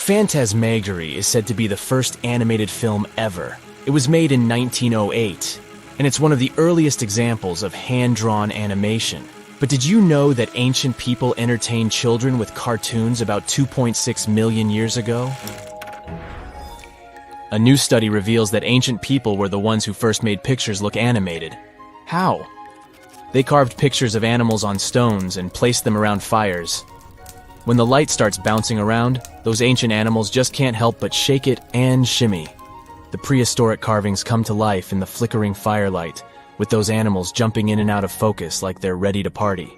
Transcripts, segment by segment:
Phantasmagory is said to be the first animated film ever. It was made in 1908, and it's one of the earliest examples of hand-drawn animation. But did you know that ancient people entertained children with cartoons about 2.6 million years ago? A new study reveals that ancient people were the ones who first made pictures look animated. How? They carved pictures of animals on stones and placed them around fires. When the light starts bouncing around, those ancient animals just can't help but shake it and shimmy. The prehistoric carvings come to life in the flickering firelight, with those animals jumping in and out of focus like they're ready to party.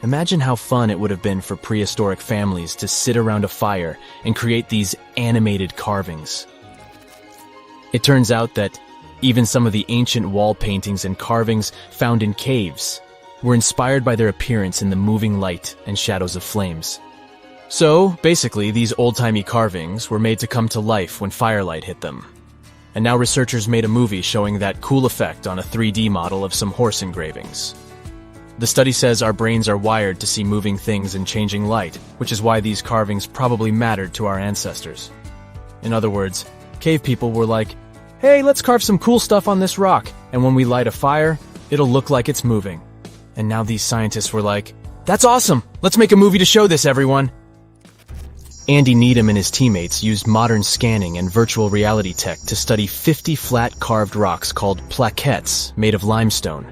Imagine how fun it would have been for prehistoric families to sit around a fire and create these animated carvings. It turns out that even some of the ancient wall paintings and carvings found in caves were inspired by their appearance in the moving light and shadows of flames. So, basically, these old-timey carvings were made to come to life when firelight hit them. And now researchers made a movie showing that cool effect on a 3D model of some horse engravings. The study says our brains are wired to see moving things in changing light, which is why these carvings probably mattered to our ancestors. In other words, cave people were like, hey, let's carve some cool stuff on this rock, and when we light a fire, it'll look like it's moving. And now these scientists were like, that's awesome! Let's make a movie to show this, everyone! Andy Needham and his teammates used modern scanning and virtual reality tech to study 50 flat carved rocks called plaquettes made of limestone.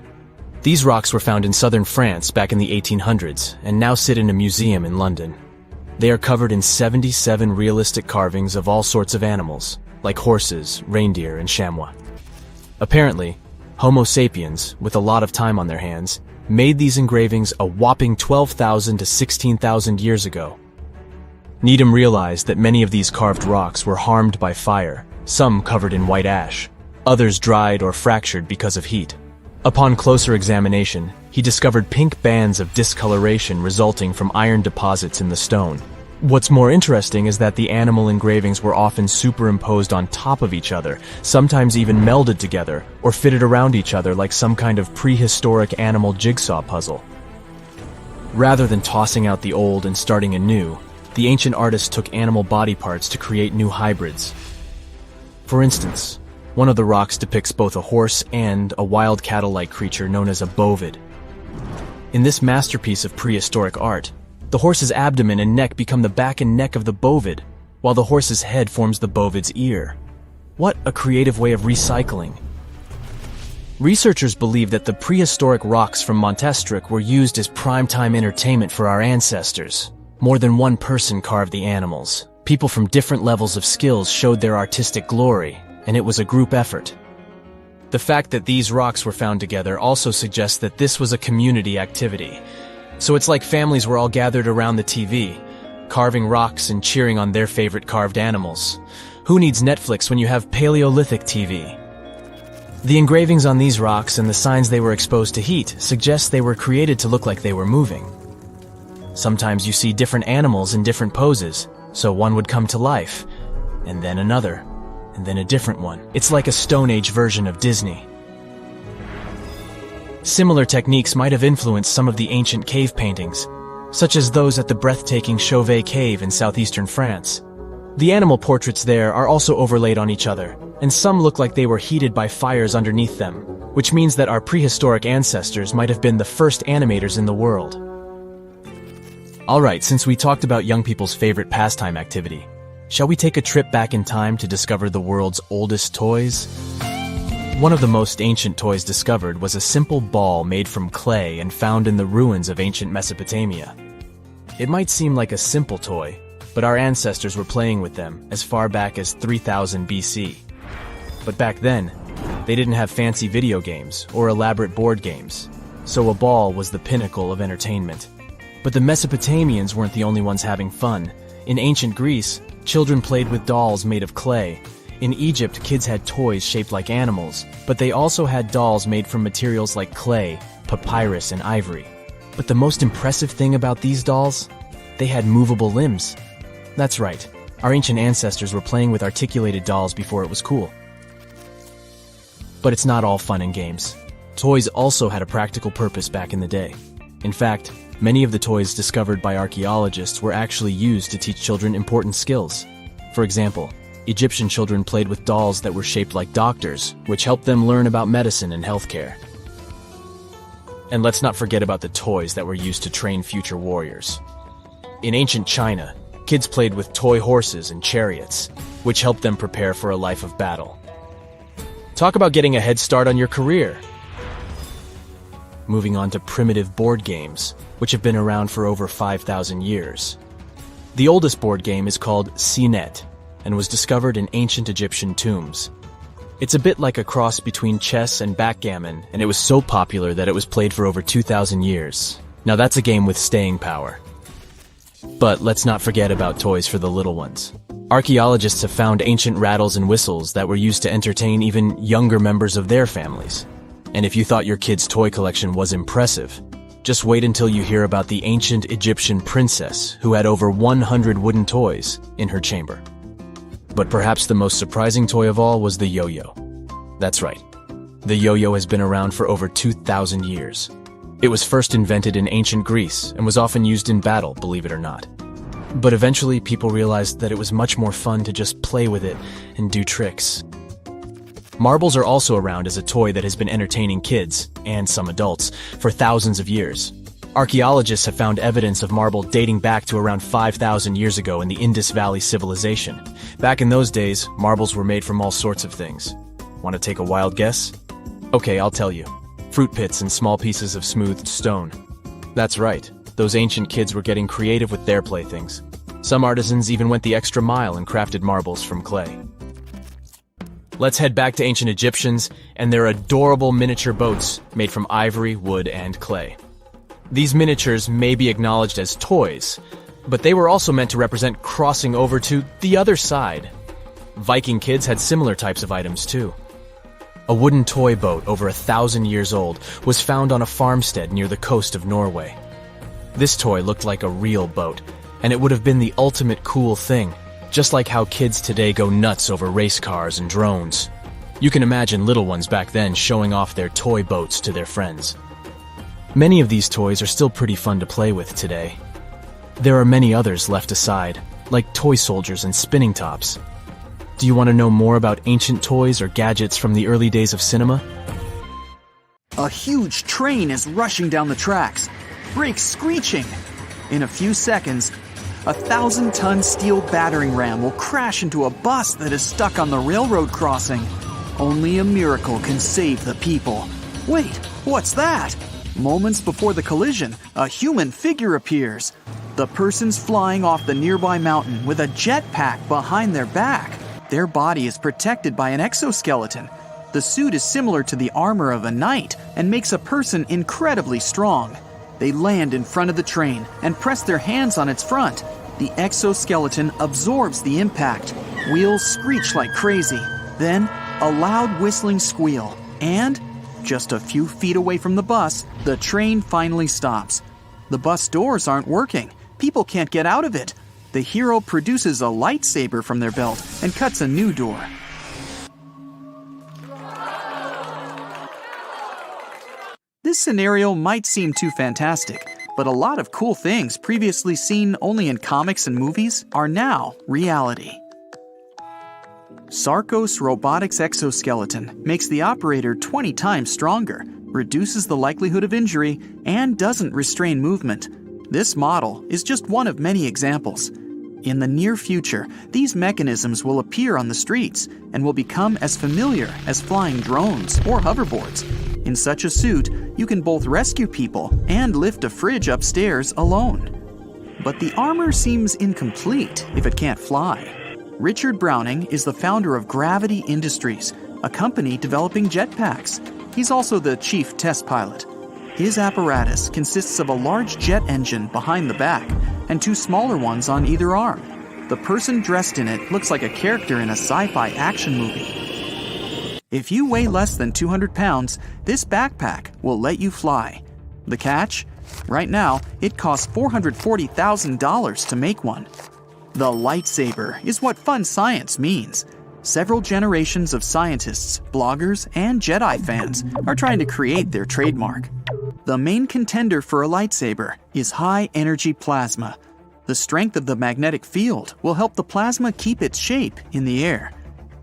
These rocks were found in southern France back in the 1800s and now sit in a museum in London. They are covered in 77 realistic carvings of all sorts of animals, like horses, reindeer, and chamois. Apparently, Homo sapiens, with a lot of time on their hands, made these engravings a whopping 12,000 to 16,000 years ago. Needham realized that many of these carved rocks were harmed by fire, some covered in white ash, others dried or fractured because of heat. Upon closer examination, he discovered pink bands of discoloration resulting from iron deposits in the stone. What's more interesting is that the animal engravings were often superimposed on top of each other, sometimes even melded together, or fitted around each other like some kind of prehistoric animal jigsaw puzzle. Rather than tossing out the old and starting anew, the ancient artists took animal body parts to create new hybrids. For instance, one of the rocks depicts both a horse and a wild cattle-like creature known as a bovid. In this masterpiece of prehistoric art, the horse's abdomen and neck become the back and neck of the bovid, while the horse's head forms the bovid's ear. What a creative way of recycling. Researchers believe that the prehistoric rocks from Montestric were used as primetime entertainment for our ancestors. More than one person carved the animals. People from different levels of skills showed their artistic glory, and it was a group effort. The fact that these rocks were found together also suggests that this was a community activity. So it's like families were all gathered around the TV, carving rocks and cheering on their favorite carved animals. Who needs Netflix when you have Paleolithic TV? The engravings on these rocks and the signs they were exposed to heat suggest they were created to look like they were moving. Sometimes you see different animals in different poses, so one would come to life, and then another, and then a different one. It's like a Stone Age version of Disney. Similar techniques might have influenced some of the ancient cave paintings, such as those at the breathtaking Chauvet Cave in southeastern France. The animal portraits there are also overlaid on each other, and some look like they were heated by fires underneath them, which means that our prehistoric ancestors might have been the first animators in the world. Alright, since we talked about young people's favorite pastime activity, shall we take a trip back in time to discover the world's oldest toys? One of the most ancient toys discovered was a simple ball made from clay and found in the ruins of ancient Mesopotamia. It might seem like a simple toy, but our ancestors were playing with them as far back as 3000 BC. But back then, they didn't have fancy video games or elaborate board games, so a ball was the pinnacle of entertainment. But the Mesopotamians weren't the only ones having fun. In ancient Greece, children played with dolls made of clay. In Egypt, kids had toys shaped like animals, but they also had dolls made from materials like clay, papyrus, and ivory. But the most impressive thing about these dolls? They had movable limbs. That's right, our ancient ancestors were playing with articulated dolls before it was cool. But it's not all fun and games. Toys also had a practical purpose back in the day. In fact, Many of the toys discovered by archaeologists were actually used to teach children important skills. For example, Egyptian children played with dolls that were shaped like doctors, which helped them learn about medicine and healthcare. And let's not forget about the toys that were used to train future warriors. In ancient China, kids played with toy horses and chariots, which helped them prepare for a life of battle. Talk about getting a head start on your career. Moving on to primitive board games, which have been around for over 5,000 years. The oldest board game is called Senet and was discovered in ancient Egyptian tombs. It's a bit like a cross between chess and backgammon, and it was so popular that it was played for over 2,000 years. Now that's a game with staying power. But let's not forget about toys for the little ones. Archaeologists have found ancient rattles and whistles that were used to entertain even younger members of their families. And if you thought your kid's toy collection was impressive, just wait until you hear about the ancient Egyptian princess who had over 100 wooden toys in her chamber. But perhaps the most surprising toy of all was the yo-yo. That's right. The yo-yo has been around for over 2,000 years. It was first invented in ancient Greece and was often used in battle, believe it or not. But eventually people realized that it was much more fun to just play with it and do tricks. Marbles are also around as a toy that has been entertaining kids, and some adults, for thousands of years. Archaeologists have found evidence of marble dating back to around 5,000 years ago in the Indus Valley civilization. Back in those days, marbles were made from all sorts of things. Want to take a wild guess? Okay, I'll tell you. Fruit pits and small pieces of smoothed stone. That's right, those ancient kids were getting creative with their playthings. Some artisans even went the extra mile and crafted marbles from clay. Let's head back to ancient Egyptians and their adorable miniature boats made from ivory, wood, and clay. These miniatures may be acknowledged as toys, but they were also meant to represent crossing over to the other side. Viking kids had similar types of items too. A wooden toy boat over 1,000 years old was found on a farmstead near the coast of Norway. This toy looked like a real boat, and it would have been the ultimate cool thing. Just like how kids today go nuts over race cars and drones. You can imagine little ones back then showing off their toy boats to their friends. Many of these toys are still pretty fun to play with today. There are many others left aside, like toy soldiers and spinning tops. Do you want to know more about ancient toys or gadgets from the early days of cinema? A huge train is rushing down the tracks, brakes screeching. In a few seconds, a 1,000-ton steel battering ram will crash into a bus that is stuck on the railroad crossing. Only a miracle can save the people. Wait, what's that? Moments before the collision, a human figure appears. The person's flying off the nearby mountain with a jetpack behind their back. Their body is protected by an exoskeleton. The suit is similar to the armor of a knight and makes a person incredibly strong. They land in front of the train and press their hands on its front. The exoskeleton absorbs the impact. Wheels screech like crazy. Then, a loud whistling squeal. And, just a few feet away from the bus, the train finally stops. The bus doors aren't working. People can't get out of it. The hero produces a lightsaber from their belt and cuts a new door. This scenario might seem too fantastic, but a lot of cool things previously seen only in comics and movies are now reality. Sarcos Robotics Exoskeleton makes the operator 20 times stronger, reduces the likelihood of injury, and doesn't restrain movement. This model is just one of many examples. In the near future, these mechanisms will appear on the streets and will become as familiar as flying drones or hoverboards. In such a suit, you can both rescue people and lift a fridge upstairs alone. But the armor seems incomplete if it can't fly. Richard Browning is the founder of Gravity Industries, a company developing jetpacks. He's also the chief test pilot. His apparatus consists of a large jet engine behind the back and two smaller ones on either arm. The person dressed in it looks like a character in a sci-fi action movie. If you weigh less than 200 pounds, this backpack will let you fly. The catch? Right now, it costs $440,000 to make one. The lightsaber is what fun science means. Several generations of scientists, bloggers, and Jedi fans are trying to create their trademark. The main contender for a lightsaber is high-energy plasma. The strength of the magnetic field will help the plasma keep its shape in the air.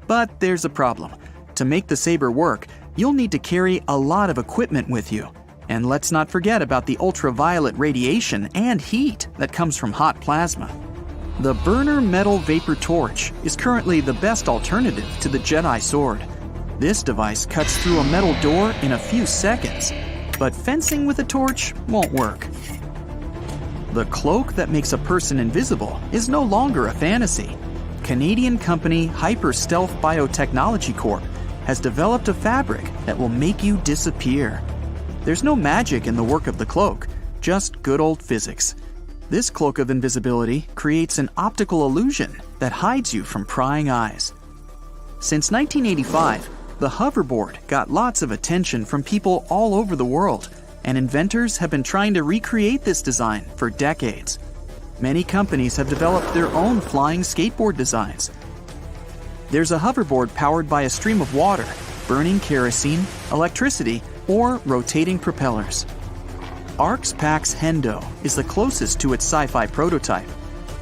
But there's a problem. To make the saber work, you'll need to carry a lot of equipment with you. And let's not forget about the ultraviolet radiation and heat that comes from hot plasma. The burner metal vapor torch is currently the best alternative to the Jedi sword. This device cuts through a metal door in a few seconds, but fencing with a torch won't work. The cloak that makes a person invisible is no longer a fantasy. Canadian company Hyper Stealth Biotechnology Corp has developed a fabric that will make you disappear. There's no magic in the work of the cloak, just good old physics. This cloak of invisibility creates an optical illusion that hides you from prying eyes. Since 1985, the hoverboard got lots of attention from people all over the world, and inventors have been trying to recreate this design for decades. Many companies have developed their own flying skateboard designs. There's a hoverboard powered by a stream of water, burning kerosene, electricity, or rotating propellers. Arc's Pax Hendo is the closest to its sci-fi prototype.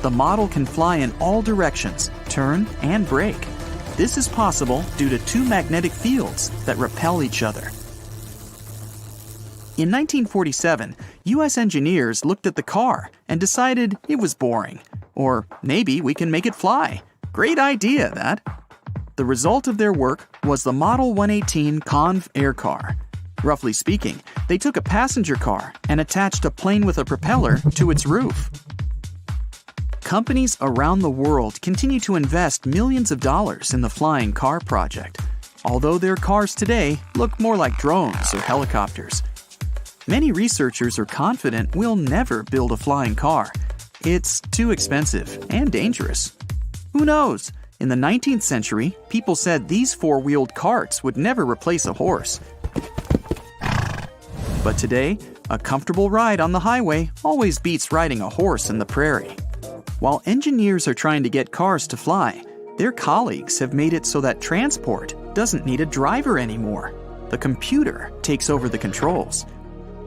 The model can fly in all directions, turn, and brake. This is possible due to two magnetic fields that repel each other. In 1947, U.S. engineers looked at the car and decided it was boring. Or maybe we can make it fly. Great idea, that. The result of their work was the Model 118 Conv Air Car. Roughly speaking, they took a passenger car and attached a plane with a propeller to its roof. Companies around the world continue to invest millions of dollars in the flying car project, although their cars today look more like drones or helicopters. Many researchers are confident we'll never build a flying car. It's too expensive and dangerous. Who knows? In the 19th century, people said these four-wheeled carts would never replace a horse. But today, a comfortable ride on the highway always beats riding a horse in the prairie. While engineers are trying to get cars to fly, their colleagues have made it so that transport doesn't need a driver anymore. The computer takes over the controls.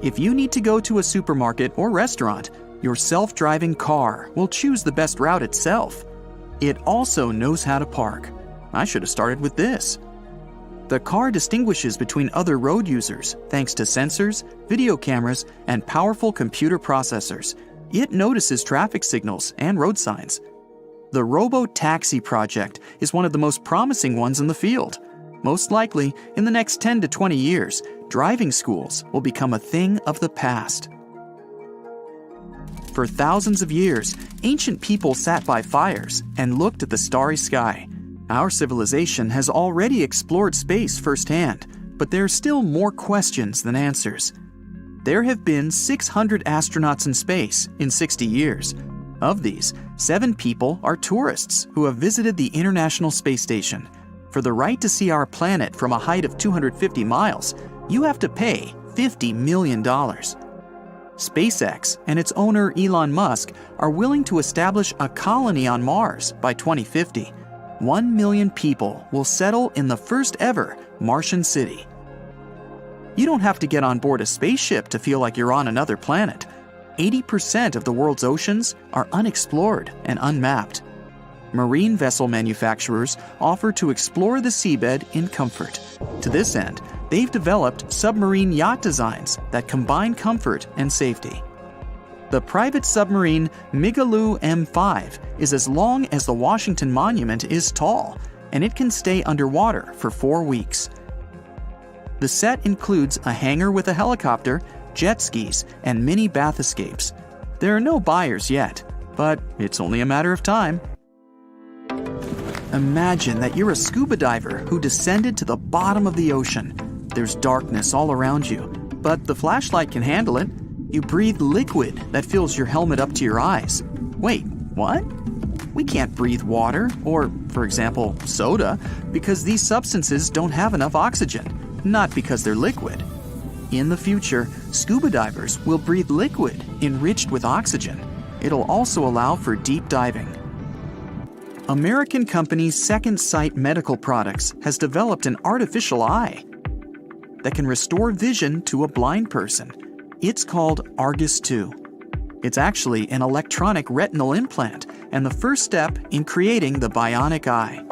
If you need to go to a supermarket or restaurant, your self-driving car will choose the best route itself. It also knows how to park. I should have started with this. The car distinguishes between other road users thanks to sensors, video cameras, and powerful computer processors. It notices traffic signals and road signs. The Robo-Taxi project is one of the most promising ones in the field. Most likely, in the next 10 to 20 years, driving schools will become a thing of the past. For thousands of years, ancient people sat by fires and looked at the starry sky. Our civilization has already explored space firsthand, but there are still more questions than answers. There have been 600 astronauts in space in 60 years. Of these, 7 people are tourists who have visited the International Space Station. For the right to see our planet from a height of 250 miles, you have to pay $50 million. SpaceX and its owner Elon Musk are willing to establish a colony on Mars by 2050. 1 million people will settle in the first ever Martian city. You don't have to get on board a spaceship to feel like you're on another planet. 80% of the world's oceans are unexplored and unmapped. Marine vessel manufacturers offer to explore the seabed in comfort. To this end, they've developed submarine yacht designs that combine comfort and safety. The private submarine Megalodon M5 is as long as the Washington Monument is tall, and it can stay underwater for 4 weeks. The set includes a hangar with a helicopter, jet skis, and mini bath escapes. There are no buyers yet, but it's only a matter of time. Imagine that you're a scuba diver who descended to the bottom of the ocean. There's darkness all around you, but the flashlight can handle it. You breathe liquid that fills your helmet up to your eyes. Wait, what? We can't breathe water or, for example, soda because these substances don't have enough oxygen, not because they're liquid. In the future, scuba divers will breathe liquid enriched with oxygen. It'll also allow for deep diving. American company Second Sight Medical Products has developed an artificial eye that can restore vision to a blind person. It's called Argus 2. It's actually an electronic retinal implant and the first step in creating the bionic eye.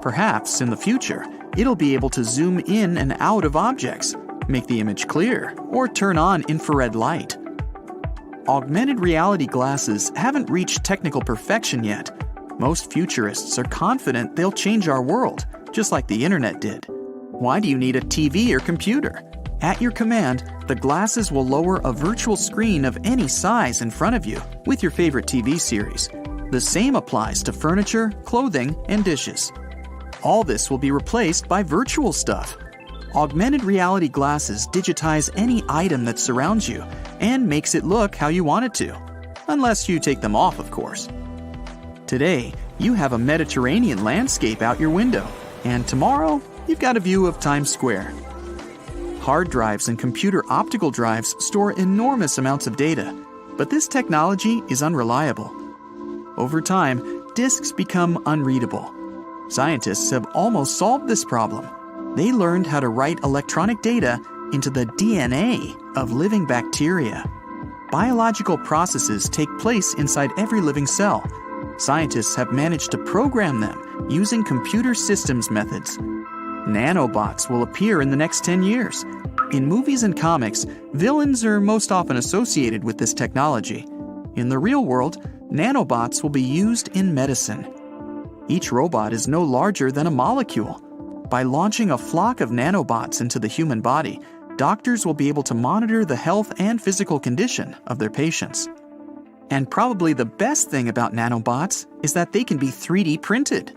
Perhaps in the future, it'll be able to zoom in and out of objects, make the image clear, or turn on infrared light. Augmented reality glasses haven't reached technical perfection yet. Most futurists are confident they'll change our world, just like the internet did. Why do you need a TV or computer? At your command, the glasses will lower a virtual screen of any size in front of you with your favorite TV series. The same applies to furniture, clothing, and dishes. All this will be replaced by virtual stuff. Augmented reality glasses digitize any item that surrounds you and makes it look how you want it to. Unless you take them off, of course. Today, you have a Mediterranean landscape out your window, and tomorrow, you've got a view of Times Square. Hard drives and computer optical drives store enormous amounts of data, but this technology is unreliable. Over time, disks become unreadable. Scientists have almost solved this problem. They learned how to write electronic data into the DNA of living bacteria. Biological processes take place inside every living cell. Scientists have managed to program them using computer systems methods. Nanobots will appear in the next 10 years. In movies and comics, villains are most often associated with this technology. In the real world, nanobots will be used in medicine. Each robot is no larger than a molecule. By launching a flock of nanobots into the human body, doctors will be able to monitor the health and physical condition of their patients. And probably the best thing about nanobots is that they can be 3D printed.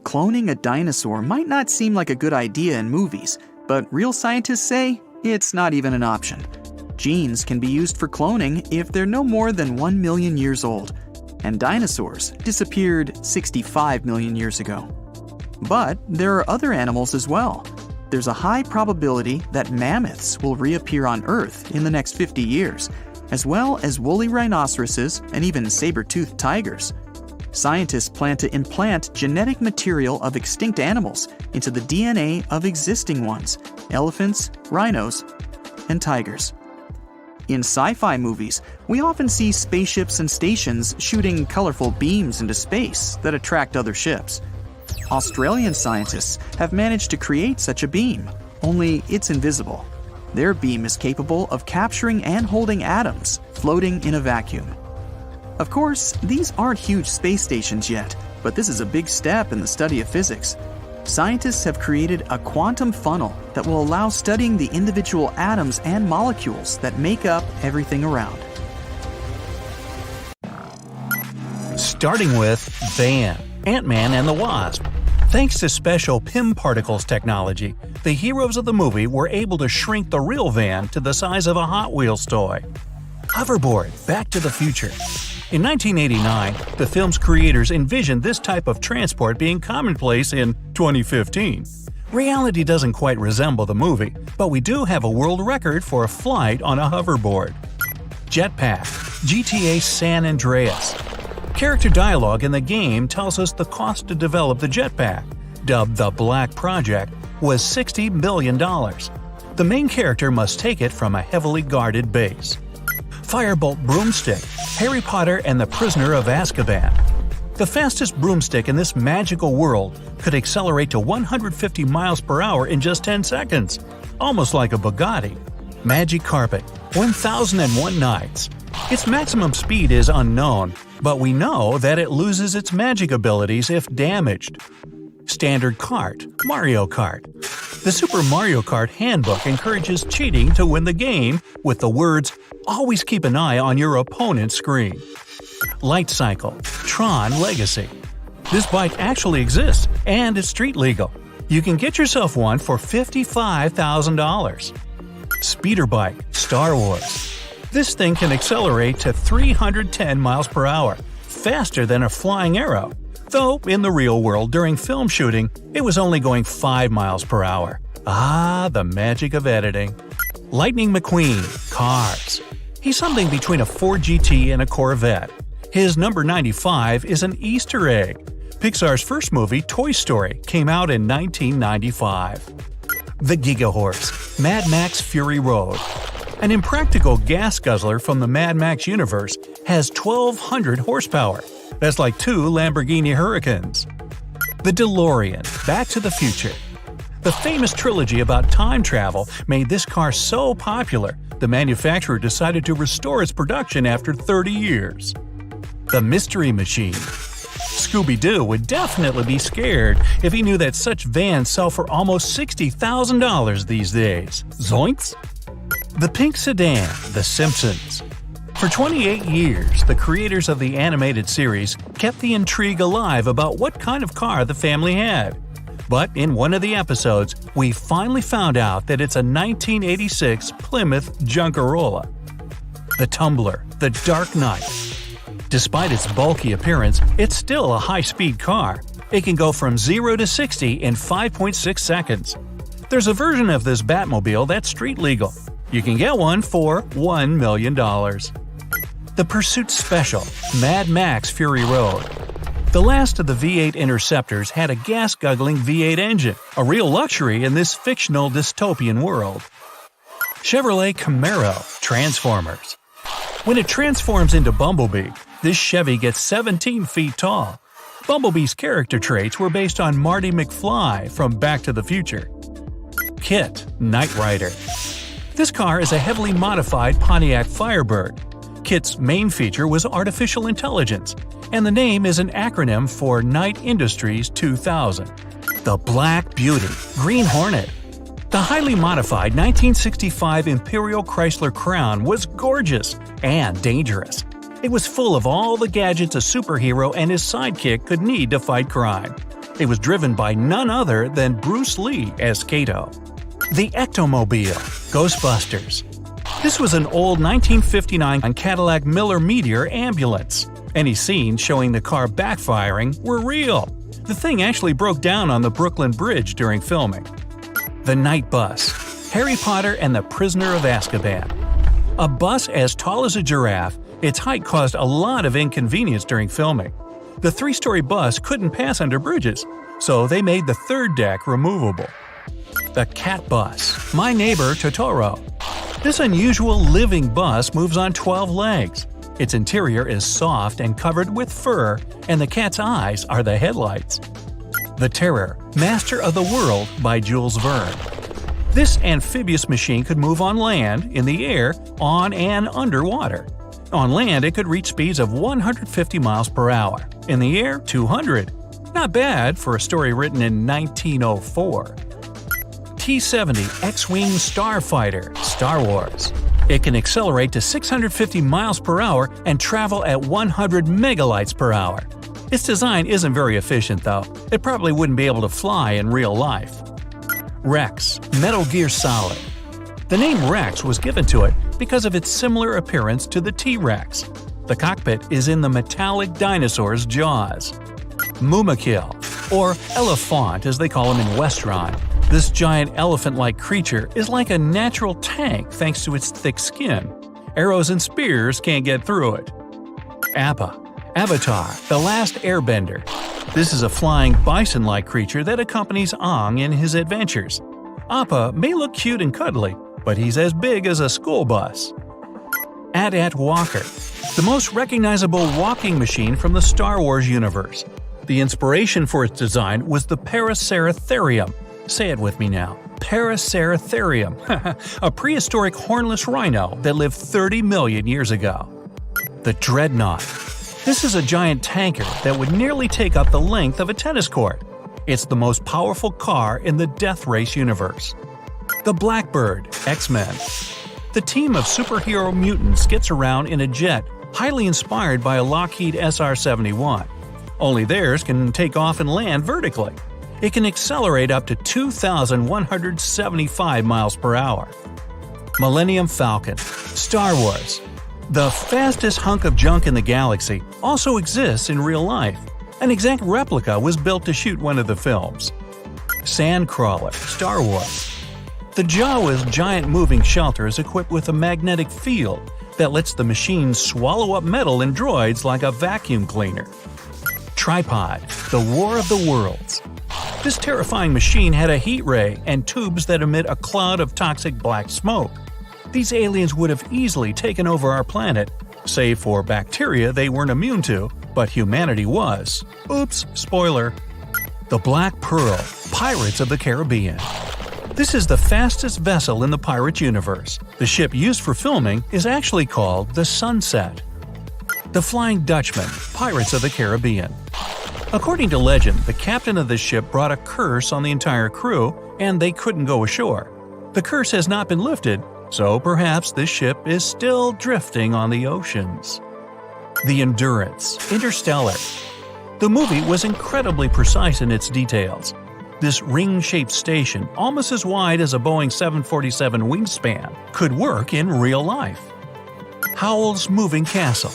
Cloning a dinosaur might not seem like a good idea in movies, but real scientists say it's not even an option. Genes can be used for cloning if they're no more than 1 million years old, and dinosaurs disappeared 65 million years ago. But there are other animals as well. There's a high probability that mammoths will reappear on Earth in the next 50 years, as well as woolly rhinoceroses and even saber-toothed tigers. Scientists plan to implant genetic material of extinct animals into the DNA of existing ones: elephants, rhinos, and tigers. In sci-fi movies, we often see spaceships and stations shooting colorful beams into space that attract other ships. Australian scientists have managed to create such a beam, only it's invisible. Their beam is capable of capturing and holding atoms floating in a vacuum. Of course, these aren't huge space stations yet, but this is a big step in the study of physics. Scientists have created a quantum funnel that will allow studying the individual atoms and molecules that make up everything around. Starting with Van, Ant-Man and the Wasp. Thanks to special PIM particles technology, the heroes of the movie were able to shrink the real van to the size of a Hot Wheels toy. Hoverboard, Back to the Future. In 1989, the film's creators envisioned this type of transport being commonplace in 2015. Reality doesn't quite resemble the movie, but we do have a world record for a flight on a hoverboard. Jetpack, GTA San Andreas. Character dialogue in the game tells us the cost to develop the jetpack, dubbed the Black Project, was $60 million. The main character must take it from a heavily guarded base. Firebolt Broomstick, Harry Potter and the Prisoner of Azkaban. The fastest broomstick in this magical world could accelerate to 150 miles per hour in just 10 seconds, almost like a Bugatti. Magic Carpet, 1001 Nights. Its maximum speed is unknown, but we know that it loses its magic abilities if damaged. Standard Cart, Mario Kart. The Super Mario Kart handbook encourages cheating to win the game with the words, "Always keep an eye on your opponent's screen." Light Cycle, Tron Legacy. This bike actually exists and is street legal. You can get yourself one for $55,000. Speeder Bike, Star Wars. This thing can accelerate to 310 miles per hour, faster than a flying arrow. Though, in the real world during film shooting, it was only going 5 miles per hour. Ah, the magic of editing. Lightning McQueen, Cars. He's something between a Ford GT and a Corvette. His number 95 is an Easter egg. Pixar's first movie, Toy Story, came out in 1995. The Gigahorse, Mad Max Fury Road. An impractical gas guzzler from the Mad Max universe has 1,200 horsepower. That's like 2 Lamborghini Hurricanes. The DeLorean, Back to the Future. The famous trilogy about time travel made this car so popular, the manufacturer decided to restore its production after 30 years. The Mystery Machine. Scooby-Doo would definitely be scared if he knew that such vans sell for almost $60,000 these days. Zoinks! The Pink Sedan, The Simpsons. For 28 years, the creators of the animated series kept the intrigue alive about what kind of car the family had. But in one of the episodes, we finally found out that it's a 1986 Plymouth Junkerola. The Tumbler, The Dark Knight. Despite its bulky appearance, it's still a high-speed car. It can go from 0 to 60 in 5.6 seconds. There's a version of this Batmobile that's street legal. You can get one for $1 million. The Pursuit Special, Mad Max Fury Road. The last of the V8 Interceptors had a gas-guzzling V8 engine, a real luxury in this fictional dystopian world. Chevrolet Camaro, Transformers. When it transforms into Bumblebee, this Chevy gets 17 feet tall. Bumblebee's character traits were based on Marty McFly from Back to the Future. KITT, Knight Rider. This car is a heavily modified Pontiac Firebird. KITT's main feature was artificial intelligence, and the name is an acronym for Knight Industries 2000. The Black Beauty, Green Hornet. The highly modified 1965 Imperial Chrysler Crown was gorgeous and dangerous. It was full of all the gadgets a superhero and his sidekick could need to fight crime. It was driven by none other than Bruce Lee as Kato. The Ectomobile, Ghostbusters. This was an old 1959 Cadillac Miller Meteor ambulance. Any scenes showing the car backfiring were real. The thing actually broke down on the Brooklyn Bridge during filming. The Night Bus, Harry Potter and the Prisoner of Azkaban. A bus as tall as a giraffe, its height caused a lot of inconvenience during filming. The 3-story bus couldn't pass under bridges, so they made the third deck removable. The Cat Bus, My Neighbor Totoro. This unusual living bus moves on 12 legs. Its interior is soft and covered with fur, and the cat's eyes are the headlights. The Terror, Master of the World by Jules Verne. This amphibious machine could move on land, in the air, on and underwater. On land, it could reach speeds of 150 miles per hour. In the air, 200. Not bad for a story written in 1904. T-70 X-Wing Starfighter, Star Wars. It can accelerate to 650 miles per hour and travel at 100 megalights per hour. Its design isn't very efficient though. It probably wouldn't be able to fly in real life. Rex, Metal Gear Solid. The name Rex was given to it because of its similar appearance to the T-Rex. The cockpit is in the metallic dinosaur's jaws. Mumakil, or Elephant as they call him in Westron. This giant elephant-like creature is like a natural tank thanks to its thick skin. Arrows and spears can't get through it. Appa, Avatar, The Last Airbender. This is a flying bison-like creature that accompanies Aang in his adventures. Appa may look cute and cuddly, but he's as big as a school bus. AT-AT Walker, the most recognizable walking machine from the Star Wars universe. The inspiration for its design was the Paraceratherium. Say it with me now. Paraceratherium, a prehistoric hornless rhino that lived 30 million years ago. The Dreadnought. This is a giant tanker that would nearly take up the length of a tennis court. It's the most powerful car in the Death Race universe. The Blackbird, X-Men. The team of superhero mutants gets around in a jet highly inspired by a Lockheed SR-71. Only theirs can take off and land vertically. It can accelerate up to 2,175 miles per hour. Millennium Falcon, Star Wars. The fastest hunk of junk in the galaxy also exists in real life. An exact replica was built to shoot one of the films. Sandcrawler, Star Wars. The Jawa's giant moving shelter is equipped with a magnetic field that lets the machine swallow up metal and droids like a vacuum cleaner. Tripod, The War of the Worlds. This terrifying machine had a heat ray and tubes that emit a cloud of toxic black smoke. These aliens would have easily taken over our planet, save for bacteria they weren't immune to, but humanity was. Oops, spoiler. The Black Pearl, Pirates of the Caribbean. This is the fastest vessel in the pirate universe. The ship used for filming is actually called the Sunset. The Flying Dutchman, Pirates of the Caribbean. According to legend, the captain of this ship brought a curse on the entire crew, and they couldn't go ashore. The curse has not been lifted, so perhaps this ship is still drifting on the oceans. The Endurance, Interstellar. The movie was incredibly precise in its details. This ring-shaped station, almost as wide as a Boeing 747 wingspan, could work in real life. Howl's Moving Castle.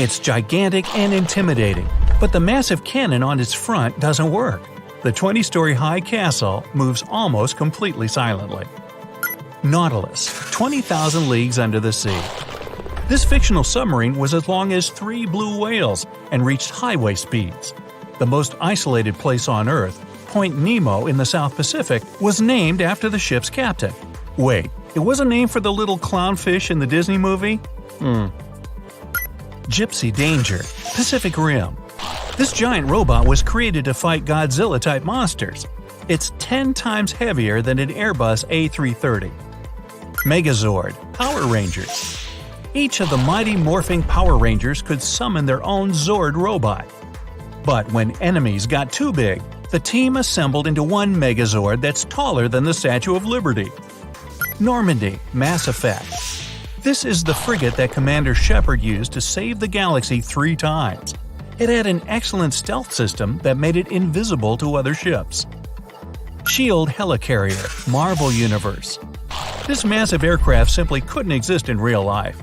It's gigantic and intimidating, but the massive cannon on its front doesn't work. The 20-story high castle moves almost completely silently. Nautilus, 20,000 leagues under the sea. This fictional submarine was as long as 3 blue whales and reached highway speeds. The most isolated place on Earth, Point Nemo in the South Pacific, was named after the ship's captain. Wait, it wasn't named for the little clownfish in the Disney movie? Gypsy Danger, Pacific Rim. This giant robot was created to fight Godzilla-type monsters. It's 10 times heavier than an Airbus A330. Megazord, Power Rangers. Each of the mighty morphing Power Rangers could summon their own Zord robot. But when enemies got too big, the team assembled into one Megazord that's taller than the Statue of Liberty. Normandy, Mass Effect. This is the frigate that Commander Shepard used to save the galaxy 3 times. It had an excellent stealth system that made it invisible to other ships. SHIELD Helicarrier, Marvel Universe. This massive aircraft simply couldn't exist in real life.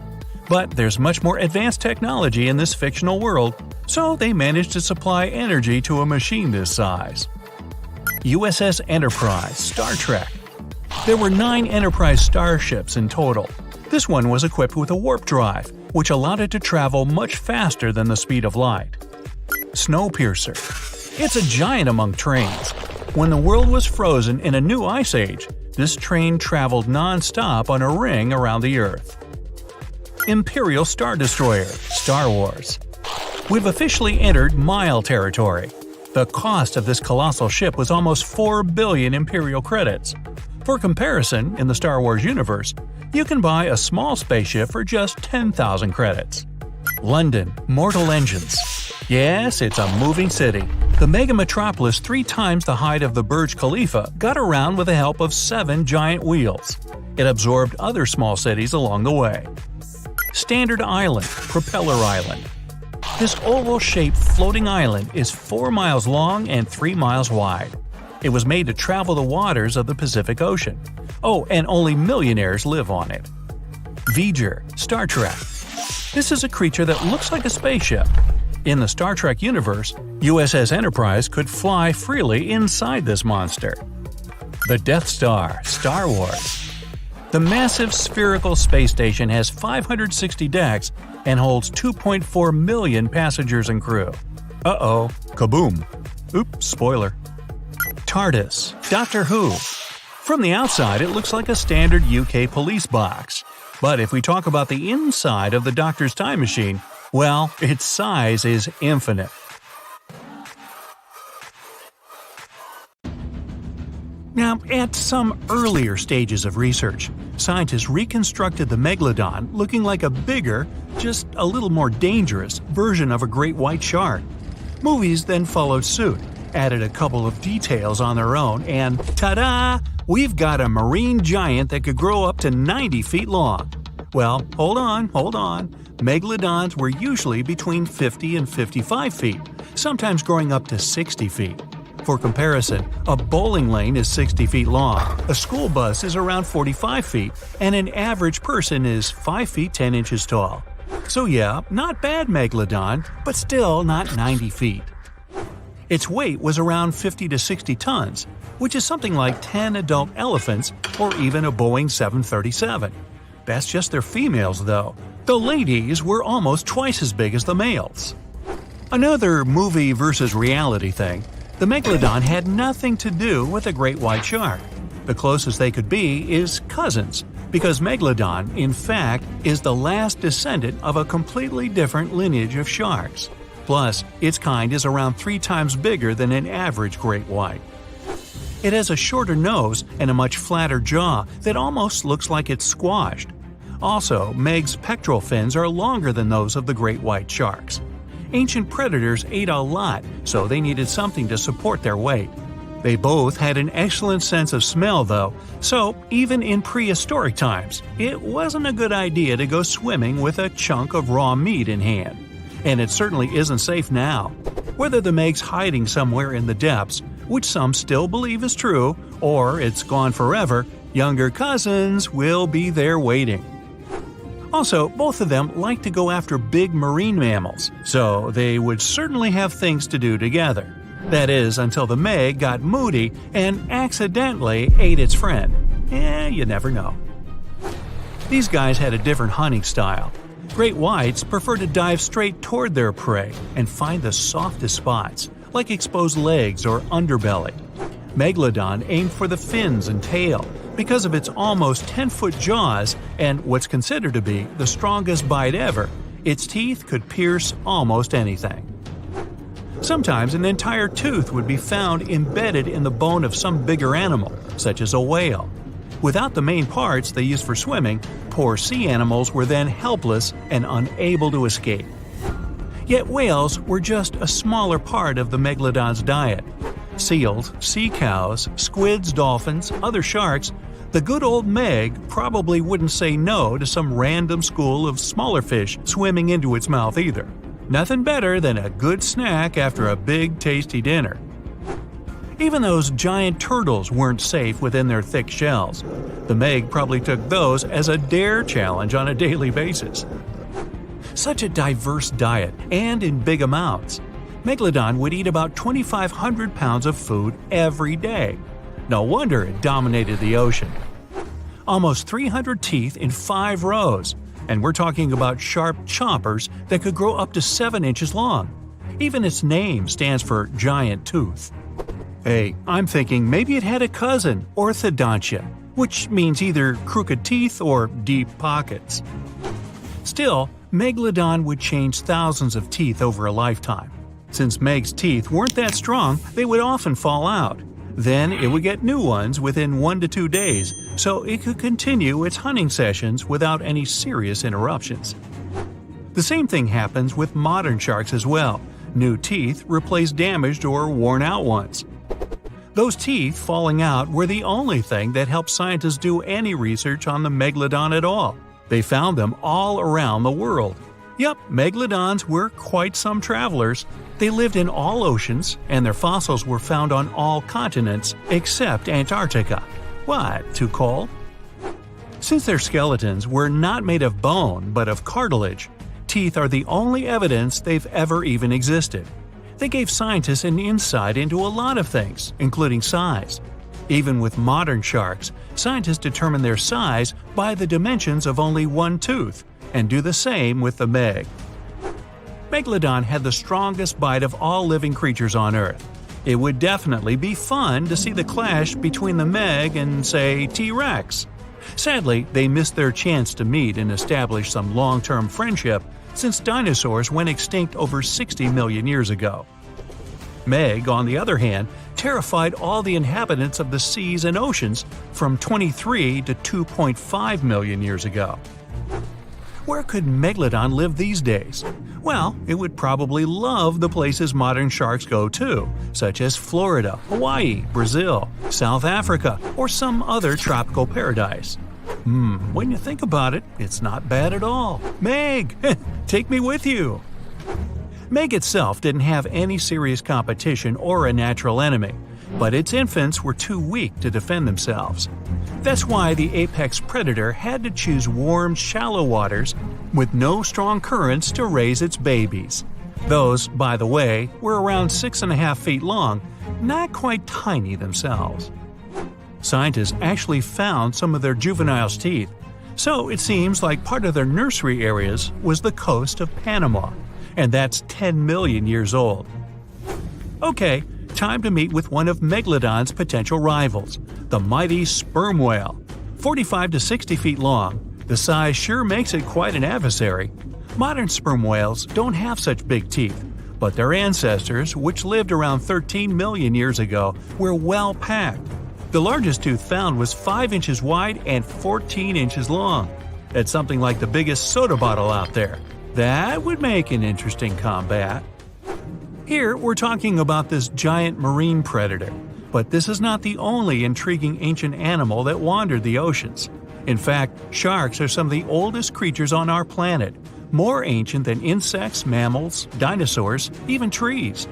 But there's much more advanced technology in this fictional world, so they managed to supply energy to a machine this size. USS Enterprise, Star Trek. There were 9 Enterprise starships in total. This one was equipped with a warp drive, which allowed it to travel much faster than the speed of light. Snowpiercer. It's a giant among trains. When the world was frozen in a new ice age, this train traveled non-stop on a ring around the Earth. Imperial Star Destroyer, Star Wars. We've officially entered Mile territory. The cost of this colossal ship was almost 4 billion Imperial credits. For comparison, in the Star Wars universe, you can buy a small spaceship for just 10,000 credits. London, Mortal Engines. Yes, it's a moving city. The mega metropolis 3 times the height of the Burj Khalifa got around with the help of 7 giant wheels. It absorbed other small cities along the way. Standard Island, Propeller Island. This oval-shaped floating island is 4 miles long and 3 miles wide. It was made to travel the waters of the Pacific Ocean. Oh, and only millionaires live on it. V'ger, Star Trek. This is a creature that looks like a spaceship. In the Star Trek universe, USS Enterprise could fly freely inside this monster. The Death Star, Star Wars. The massive spherical space station has 560 decks and holds 2.4 million passengers and crew. Uh-oh, kaboom. Oops, spoiler. TARDIS, Doctor Who. From the outside, it looks like a standard UK police box. But if we talk about the inside of the Doctor's time machine, well, its size is infinite. Now, at some earlier stages of research, scientists reconstructed the Megalodon looking like a bigger, just a little more dangerous, version of a great white shark. Movies then followed suit, added a couple of details on their own, and ta-da! We've got a marine giant that could grow up to 90 feet long. Well, hold on. Megalodons were usually between 50 and 55 feet, sometimes growing up to 60 feet. For comparison, a bowling lane is 60 feet long, a school bus is around 45 feet, and an average person is 5 feet 10 inches tall. So yeah, not bad Megalodon, but still not 90 feet. Its weight was around 50 to 60 tons, which is something like 10 adult elephants or even a Boeing 737. That's just their females though. The ladies were almost twice as big as the males. Another movie versus reality thing, the Megalodon had nothing to do with a great white shark. The closest they could be is cousins, because Megalodon, in fact, is the last descendant of a completely different lineage of sharks. Plus, its kind is around 3 times bigger than an average great white. It has a shorter nose and a much flatter jaw that almost looks like it's squashed. Also, Meg's pectoral fins are longer than those of the great white sharks. Ancient predators ate a lot, so they needed something to support their weight. They both had an excellent sense of smell, though, so even in prehistoric times, it wasn't a good idea to go swimming with a chunk of raw meat in hand. And it certainly isn't safe now. Whether the Meg's hiding somewhere in the depths, which some still believe is true, or it's gone forever, younger cousins will be there waiting. Also, both of them like to go after big marine mammals, so they would certainly have things to do together. That is, until the Meg got moody and accidentally ate its friend. You never know. These guys had a different hunting style. Great whites prefer to dive straight toward their prey and find the softest spots, like exposed legs or underbelly. Megalodon aimed for the fins and tail because of its almost 10-foot jaws and what's considered to be the strongest bite ever. Its teeth could pierce almost anything. Sometimes an entire tooth would be found embedded in the bone of some bigger animal, such as a whale. Without the main parts they use for swimming, poor sea animals were then helpless and unable to escape. Yet whales were just a smaller part of the Megalodon's diet. Seals, sea cows, squids, dolphins, other sharks, the good old Meg probably wouldn't say no to some random school of smaller fish swimming into its mouth either. Nothing better than a good snack after a big tasty dinner. Even those giant turtles weren't safe within their thick shells. The Meg probably took those as a dare challenge on a daily basis. Such a diverse diet, and in big amounts. Megalodon would eat about 2,500 pounds of food every day. No wonder it dominated the ocean. Almost 300 teeth in 5 rows, and we're talking about sharp chompers that could grow up to 7 inches long. Even its name stands for giant tooth. Hey, I'm thinking maybe it had a cousin, orthodontia, which means either crooked teeth or deep pockets. Still, Megalodon would change thousands of teeth over a lifetime. Since Meg's teeth weren't that strong, they would often fall out. Then it would get new ones within 1 to 2 days, so it could continue its hunting sessions without any serious interruptions. The same thing happens with modern sharks as well. New teeth replace damaged or worn-out ones. Those teeth falling out were the only thing that helped scientists do any research on the Megalodon at all. They found them all around the world. Yep, Megalodons were quite some travelers. They lived in all oceans, and their fossils were found on all continents except Antarctica. What, too cold? Since their skeletons were not made of bone but of cartilage, teeth are the only evidence they've ever even existed. They gave scientists an insight into a lot of things, including size. Even with modern sharks, scientists determine their size by the dimensions of only one tooth, and do the same with the Meg. Megalodon had the strongest bite of all living creatures on Earth. It would definitely be fun to see the clash between the Meg and, say, T-Rex. Sadly, they missed their chance to meet and establish some long-term friendship since dinosaurs went extinct over 60 million years ago. Meg, on the other hand, terrified all the inhabitants of the seas and oceans from 23 to 2.5 million years ago. Where could Megalodon live these days? Well, it would probably love the places modern sharks go to, such as Florida, Hawaii, Brazil, South Africa, or some other tropical paradise. When you think about it, it's not bad at all. Meg, take me with you! Meg itself didn't have any serious competition or a natural enemy, but its infants were too weak to defend themselves. That's why the apex predator had to choose warm, shallow waters with no strong currents to raise its babies. Those, by the way, were around 6.5 feet long, not quite tiny themselves. Scientists actually found some of their juveniles' teeth, so it seems like part of their nursery areas was the coast of Panama, and that's 10 million years old. Okay, time to meet with one of Megalodon's potential rivals, the mighty sperm whale. 45 to 60 feet long, the size sure makes it quite an adversary. Modern sperm whales don't have such big teeth, but their ancestors, which lived around 13 million years ago, were well packed. The largest tooth found was 5 inches wide and 14 inches long. That's something like the biggest soda bottle out there. That would make an interesting combat. Here, we're talking about this giant marine predator. But this is not the only intriguing ancient animal that wandered the oceans. In fact, sharks are some of the oldest creatures on our planet, more ancient than insects, mammals, dinosaurs, even trees.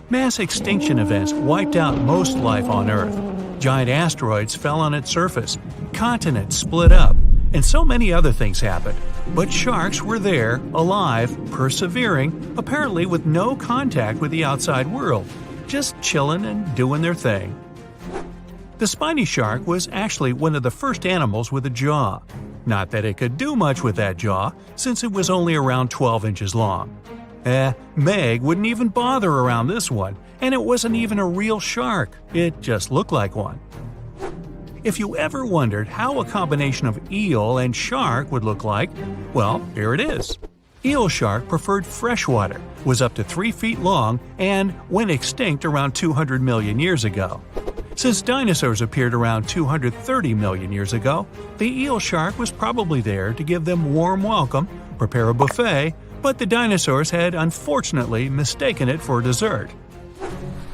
Mass extinction events wiped out most life on Earth. Giant asteroids fell on its surface, continents split up, and so many other things happened. But sharks were there, alive, persevering, apparently with no contact with the outside world, just chilling and doing their thing. The spiny shark was actually one of the first animals with a jaw. Not that it could do much with that jaw, since it was only around 12 inches long. Meg wouldn't even bother around this one, and it wasn't even a real shark, it just looked like one. If you ever wondered how a combination of eel and shark would look like, well, here it is. Eel shark preferred freshwater, was up to 3 feet long, and went extinct around 200 million years ago. Since dinosaurs appeared around 230 million years ago, the eel shark was probably there to give them warm welcome, prepare a buffet, but the dinosaurs had unfortunately mistaken it for dessert.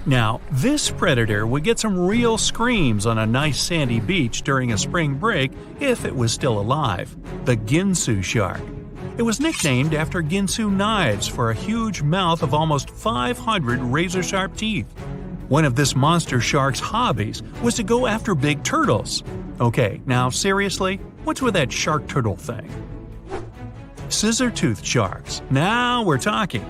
Now, this predator would get some real screams on a nice sandy beach during a spring break if it was still alive, the Ginsu shark. It was nicknamed after Ginsu knives for a huge mouth of almost 500 razor-sharp teeth. One of this monster shark's hobbies was to go after big turtles. Okay, now seriously, what's with that shark turtle thing? Scissor-toothed sharks. Now we're talking.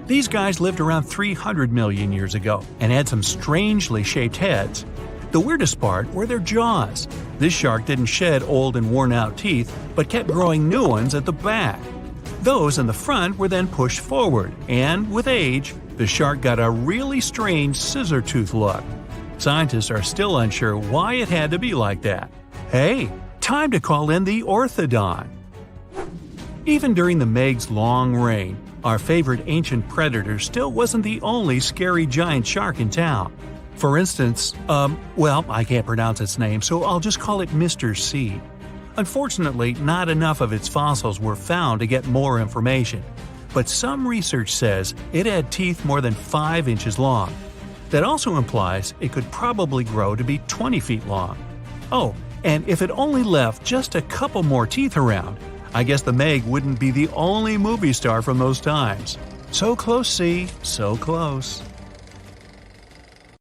These guys lived around 300 million years ago and had some strangely shaped heads. The weirdest part were their jaws. This shark didn't shed old and worn-out teeth, but kept growing new ones at the back. Those in the front were then pushed forward, and with age, the shark got a really strange scissor-tooth look. Scientists are still unsure why it had to be like that. Hey, time to call in the orthodont. Even during the Meg's long reign, our favorite ancient predator still wasn't the only scary giant shark in town. For instance, I can't pronounce its name, so I'll just call it Mr. C. Unfortunately, not enough of its fossils were found to get more information, but some research says it had teeth more than 5 inches long. That also implies it could probably grow to be 20 feet long. Oh, and if it only left just a couple more teeth around, I guess the Meg wouldn't be the only movie star from those times. So close, C, so close.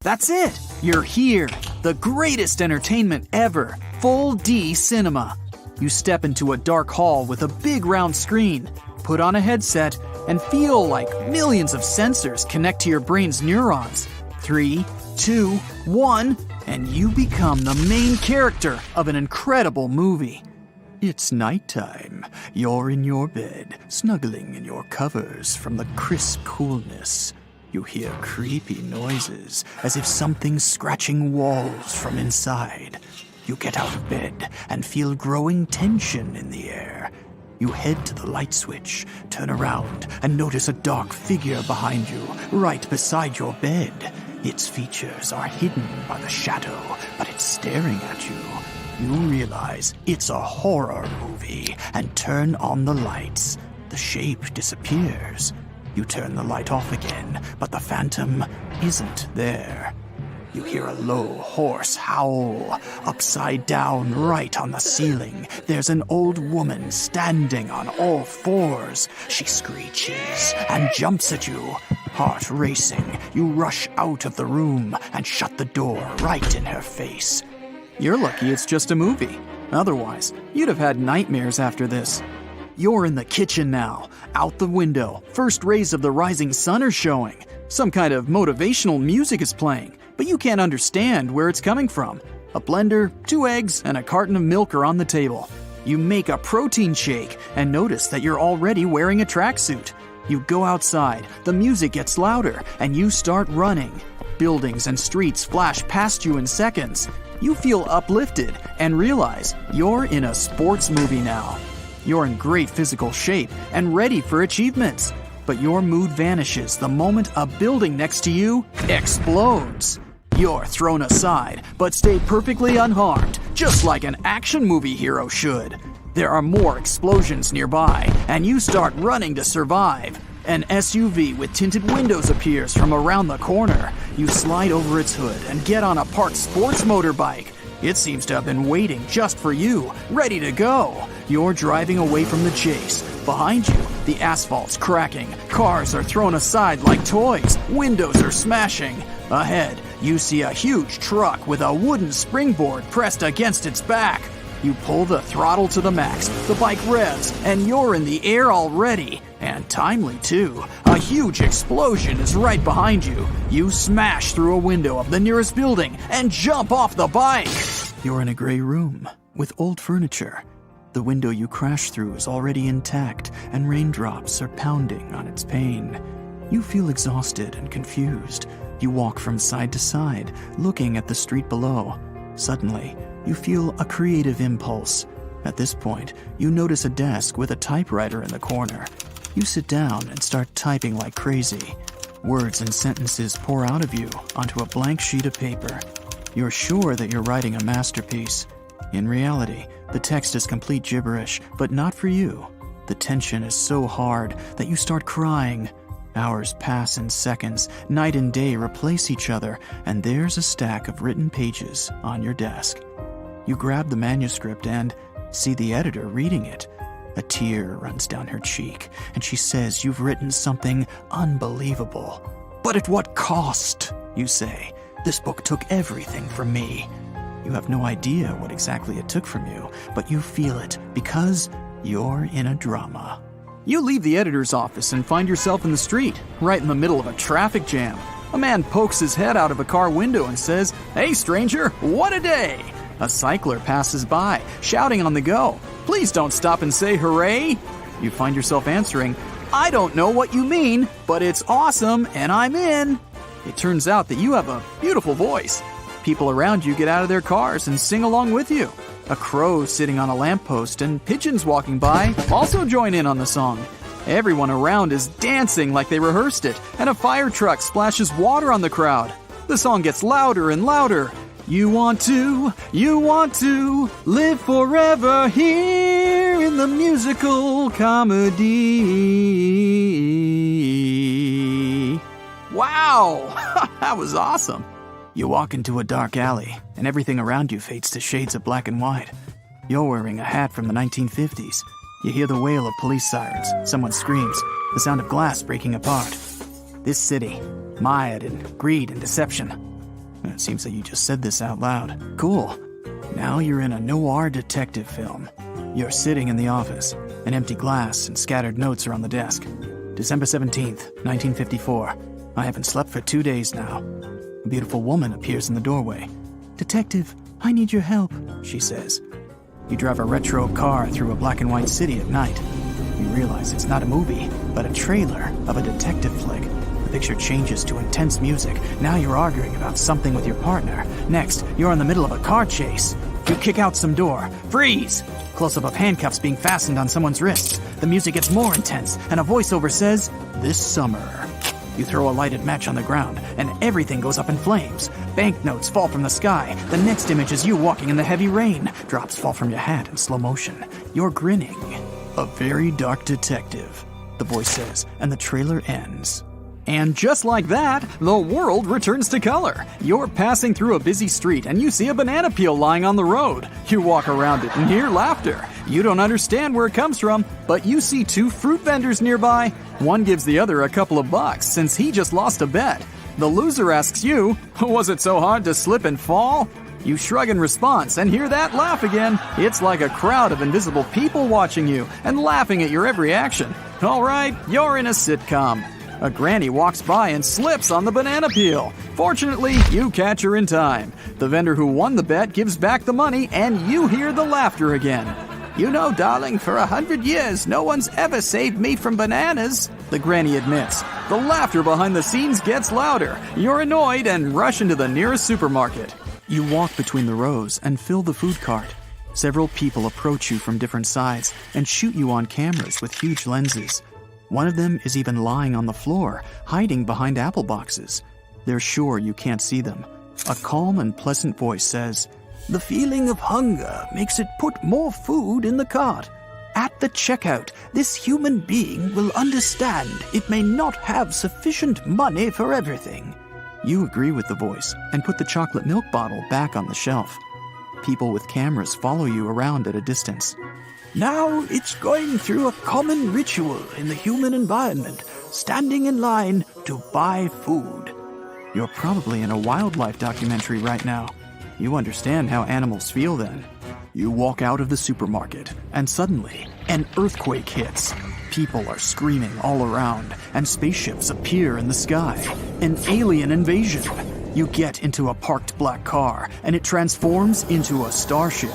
That's it! You're here! The greatest entertainment ever! Full D cinema! You step into a dark hall with a big round screen, put on a headset, and feel like millions of sensors connect to your brain's neurons. 3, 2, 1, and you become the main character of an incredible movie. It's nighttime. You're in your bed, snuggling in your covers from the crisp coolness. You hear creepy noises, as if something's scratching walls from inside. You get out of bed and feel growing tension in the air. You head to the light switch, turn around, and notice a dark figure behind you, right beside your bed. Its features are hidden by the shadow, but it's staring at you. You realize it's a horror movie and turn on the lights. The shape disappears. You turn the light off again, but the phantom isn't there. You hear a low, hoarse howl. Upside down, right on the ceiling, there's an old woman standing on all fours. She screeches and jumps at you. Heart racing, you rush out of the room and shut the door right in her face. You're lucky it's just a movie. Otherwise, you'd have had nightmares after this. You're in the kitchen now. Out the window, first rays of the rising sun are showing. Some kind of motivational music is playing, but you can't understand where it's coming from. A blender, 2 eggs, and a carton of milk are on the table. You make a protein shake and notice that you're already wearing a tracksuit. You go outside, the music gets louder, and you start running. Buildings and streets flash past you in seconds. you feel uplifted and realize you're in a sports movie now. You're in great physical shape and ready for achievements, but your mood vanishes the moment a building next to you explodes. You're thrown aside, but stay perfectly unharmed, just like an action movie hero should. There are more explosions nearby, and you start running to survive. An SUV with tinted windows appears from around the corner. You slide over its hood and get on a parked sports motorbike. It seems to have been waiting just for you, ready to go. You're driving away from the chase. Behind you, the asphalt's cracking. Cars are thrown aside like toys. Windows are smashing. Ahead, you see a huge truck with a wooden springboard pressed against its back. You pull the throttle to the max, the bike revs, and you're in the air already. And timely, too. A huge explosion is right behind you. You smash through a window of the nearest building and jump off the bike. You're in a gray room with old furniture. The window you crash through is already intact, and raindrops are pounding on its pane. You feel exhausted and confused. You walk from side to side, looking at the street below. Suddenly, you feel a creative impulse. At this point, you notice a desk with a typewriter in the corner. You sit down and start typing like crazy. Words and sentences pour out of you onto a blank sheet of paper. You're sure that you're writing a masterpiece. In reality, the text is complete gibberish, but not for you. The tension is so hard that you start crying. Hours pass in seconds, night and day replace each other, and there's a stack of written pages on your desk. You grab the manuscript and see the editor reading it. A tear runs down her cheek, and she says you've written something unbelievable. But at what cost, you say? This book took everything from me. You have no idea what exactly it took from you, but you feel it because you're in a drama. You leave the editor's office and find yourself in the street, right in the middle of a traffic jam. A man pokes his head out of a car window and says, "Hey stranger, what a day!" A cycler passes by, shouting on the go, "Please don't stop and say hooray!" You find yourself answering, "I don't know what you mean, but it's awesome and I'm in." It turns out that you have a beautiful voice. People around you get out of their cars and sing along with you. A crow sitting on a lamppost and pigeons walking by also join in on the song. Everyone around is dancing like they rehearsed it, and a fire truck splashes water on the crowd. The song gets louder and louder. You want to live forever here in the musical comedy. Wow, that was awesome. You walk into a dark alley, and everything around you fades to shades of black and white. You're wearing a hat from the 1950s. You hear the wail of police sirens. Someone screams, the sound of glass breaking apart. This city, mired in greed and deception. It seems that you just said this out loud. Cool. Now you're in a noir detective film. You're sitting in the office. An empty glass and scattered notes are on the desk. December 17th, 1954. I haven't slept for 2 days now. A beautiful woman appears in the doorway. "Detective, I need your help," she says. You drive a retro car through a black and white city at night. You realize it's not a movie, but a trailer of a detective flick. The picture changes to intense music. Now you're arguing about something with your partner. Next, you're in the middle of a car chase. You kick out some door. Freeze! Close-up of handcuffs being fastened on someone's wrists. The music gets more intense, and a voiceover says, "This summer." You throw a lighted match on the ground, and everything goes up in flames. Banknotes fall from the sky. The next image is you walking in the heavy rain. Drops fall from your hat in slow motion. You're grinning. "A very dark detective," the voice says, and the trailer ends. And just like that, the world returns to color. You're passing through a busy street and you see a banana peel lying on the road. You walk around it and hear laughter. You don't understand where it comes from, but you see two fruit vendors nearby. One gives the other a couple of bucks since he just lost a bet. The loser asks you, "Was it so hard to slip and fall?" You shrug in response and hear that laugh again. It's like a crowd of invisible people watching you and laughing at your every action. All right, you're in a sitcom. A granny walks by and slips on the banana peel. Fortunately, you catch her in time. The vendor who won the bet gives back the money and you hear the laughter again. "You know, darling, for 100 years, no one's ever saved me from bananas," the granny admits. The laughter behind the scenes gets louder. You're annoyed and rush into the nearest supermarket. You walk between the rows and fill the food cart. Several people approach you from different sides and shoot you on cameras with huge lenses. One of them is even lying on the floor, hiding behind apple boxes. They're sure you can't see them. A calm and pleasant voice says, "The feeling of hunger makes it put more food in the cart. At the checkout, this human being will understand it may not have sufficient money for everything." You agree with the voice and put the chocolate milk bottle back on the shelf. People with cameras follow you around at a distance. "Now it's going through a common ritual in the human environment, standing in line to buy food." You're probably in a wildlife documentary right now. You understand how animals feel then. You walk out of the supermarket, and suddenly, an earthquake hits. People are screaming all around, and spaceships appear in the sky. An alien invasion. You get into a parked black car, and it transforms into a starship.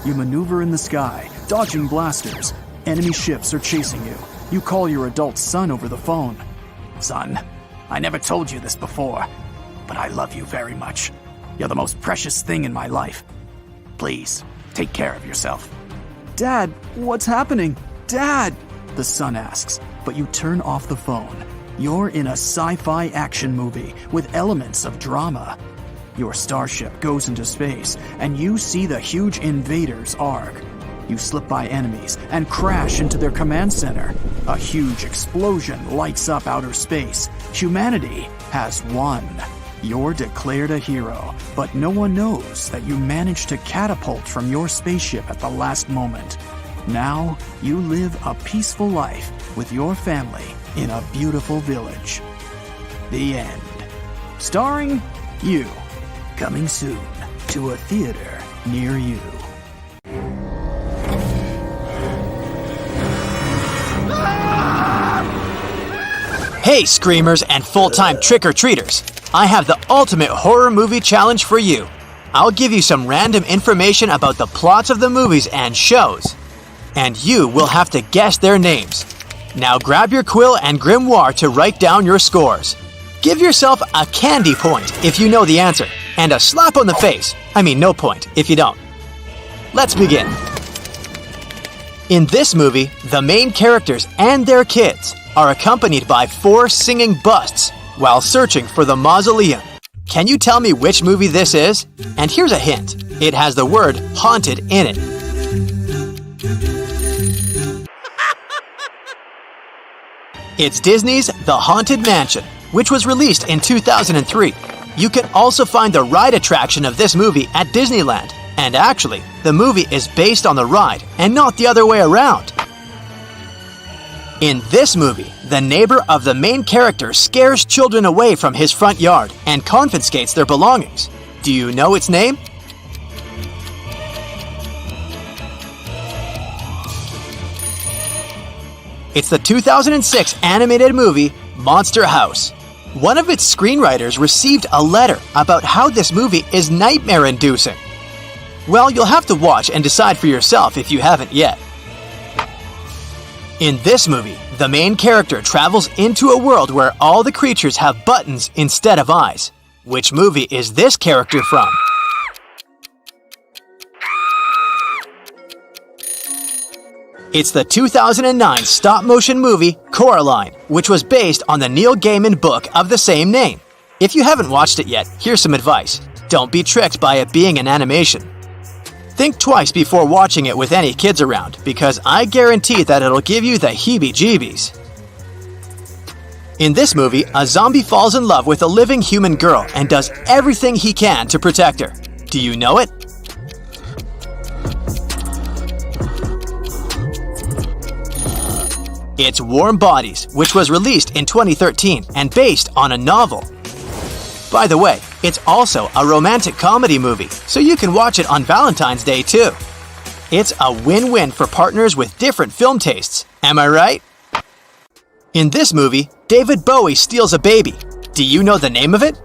You maneuver in the sky, dodging blasters. Enemy ships are chasing you. You call your adult son over the phone. "Son, I never told you this before, but I love you very much. You're the most precious thing in my life. Please, take care of yourself." "Dad, what's happening? Dad!" the son asks, but you turn off the phone. You're in a sci-fi action movie with elements of drama. Your starship goes into space, and you see the huge invaders arc. You slip by enemies and crash into their command center. A huge explosion lights up outer space. Humanity has won. You're declared a hero, but no one knows that you managed to catapult from your spaceship at the last moment. Now, you live a peaceful life with your family in a beautiful village. The end. Starring you. Coming soon to a theater near you. Hey, screamers and full-time trick-or-treaters! I have the ultimate horror movie challenge for you. I'll give you some random information about the plots of the movies and shows, and you will have to guess their names. Now grab your quill and grimoire to write down your scores. Give yourself a candy point if you know the answer, and a slap on the face. No point if you don't. Let's begin. In this movie, the main characters and their kids are accompanied by 4 singing busts while searching for the mausoleum. Can you tell me which movie this is? And here's a hint. It has the word haunted in it. It's Disney's The Haunted Mansion, which was released in 2003. You can also find the ride attraction of this movie at Disneyland. And actually, the movie is based on the ride and not the other way around. In this movie, the neighbor of the main character scares children away from his front yard and confiscates their belongings. Do you know its name? It's the 2006 animated movie Monster House. One of its screenwriters received a letter about how this movie is nightmare-inducing. Well, you'll have to watch and decide for yourself if you haven't yet. In this movie, the main character travels into a world where all the creatures have buttons instead of eyes. Which movie is this character from? It's the 2009 stop-motion movie Coraline, which was based on the Neil Gaiman book of the same name. If you haven't watched it yet, here's some advice. Don't be tricked by it being an animation. Think twice before watching it with any kids around, because I guarantee that it'll give you the heebie-jeebies. In this movie, a zombie falls in love with a living human girl and does everything he can to protect her. Do you know it? It's Warm Bodies, which was released in 2013 and based on a novel. By the way, it's also a romantic comedy movie, so you can watch it on Valentine's Day too. It's a win-win for partners with different film tastes, am I right? In this movie, David Bowie steals a baby. Do you know the name of it?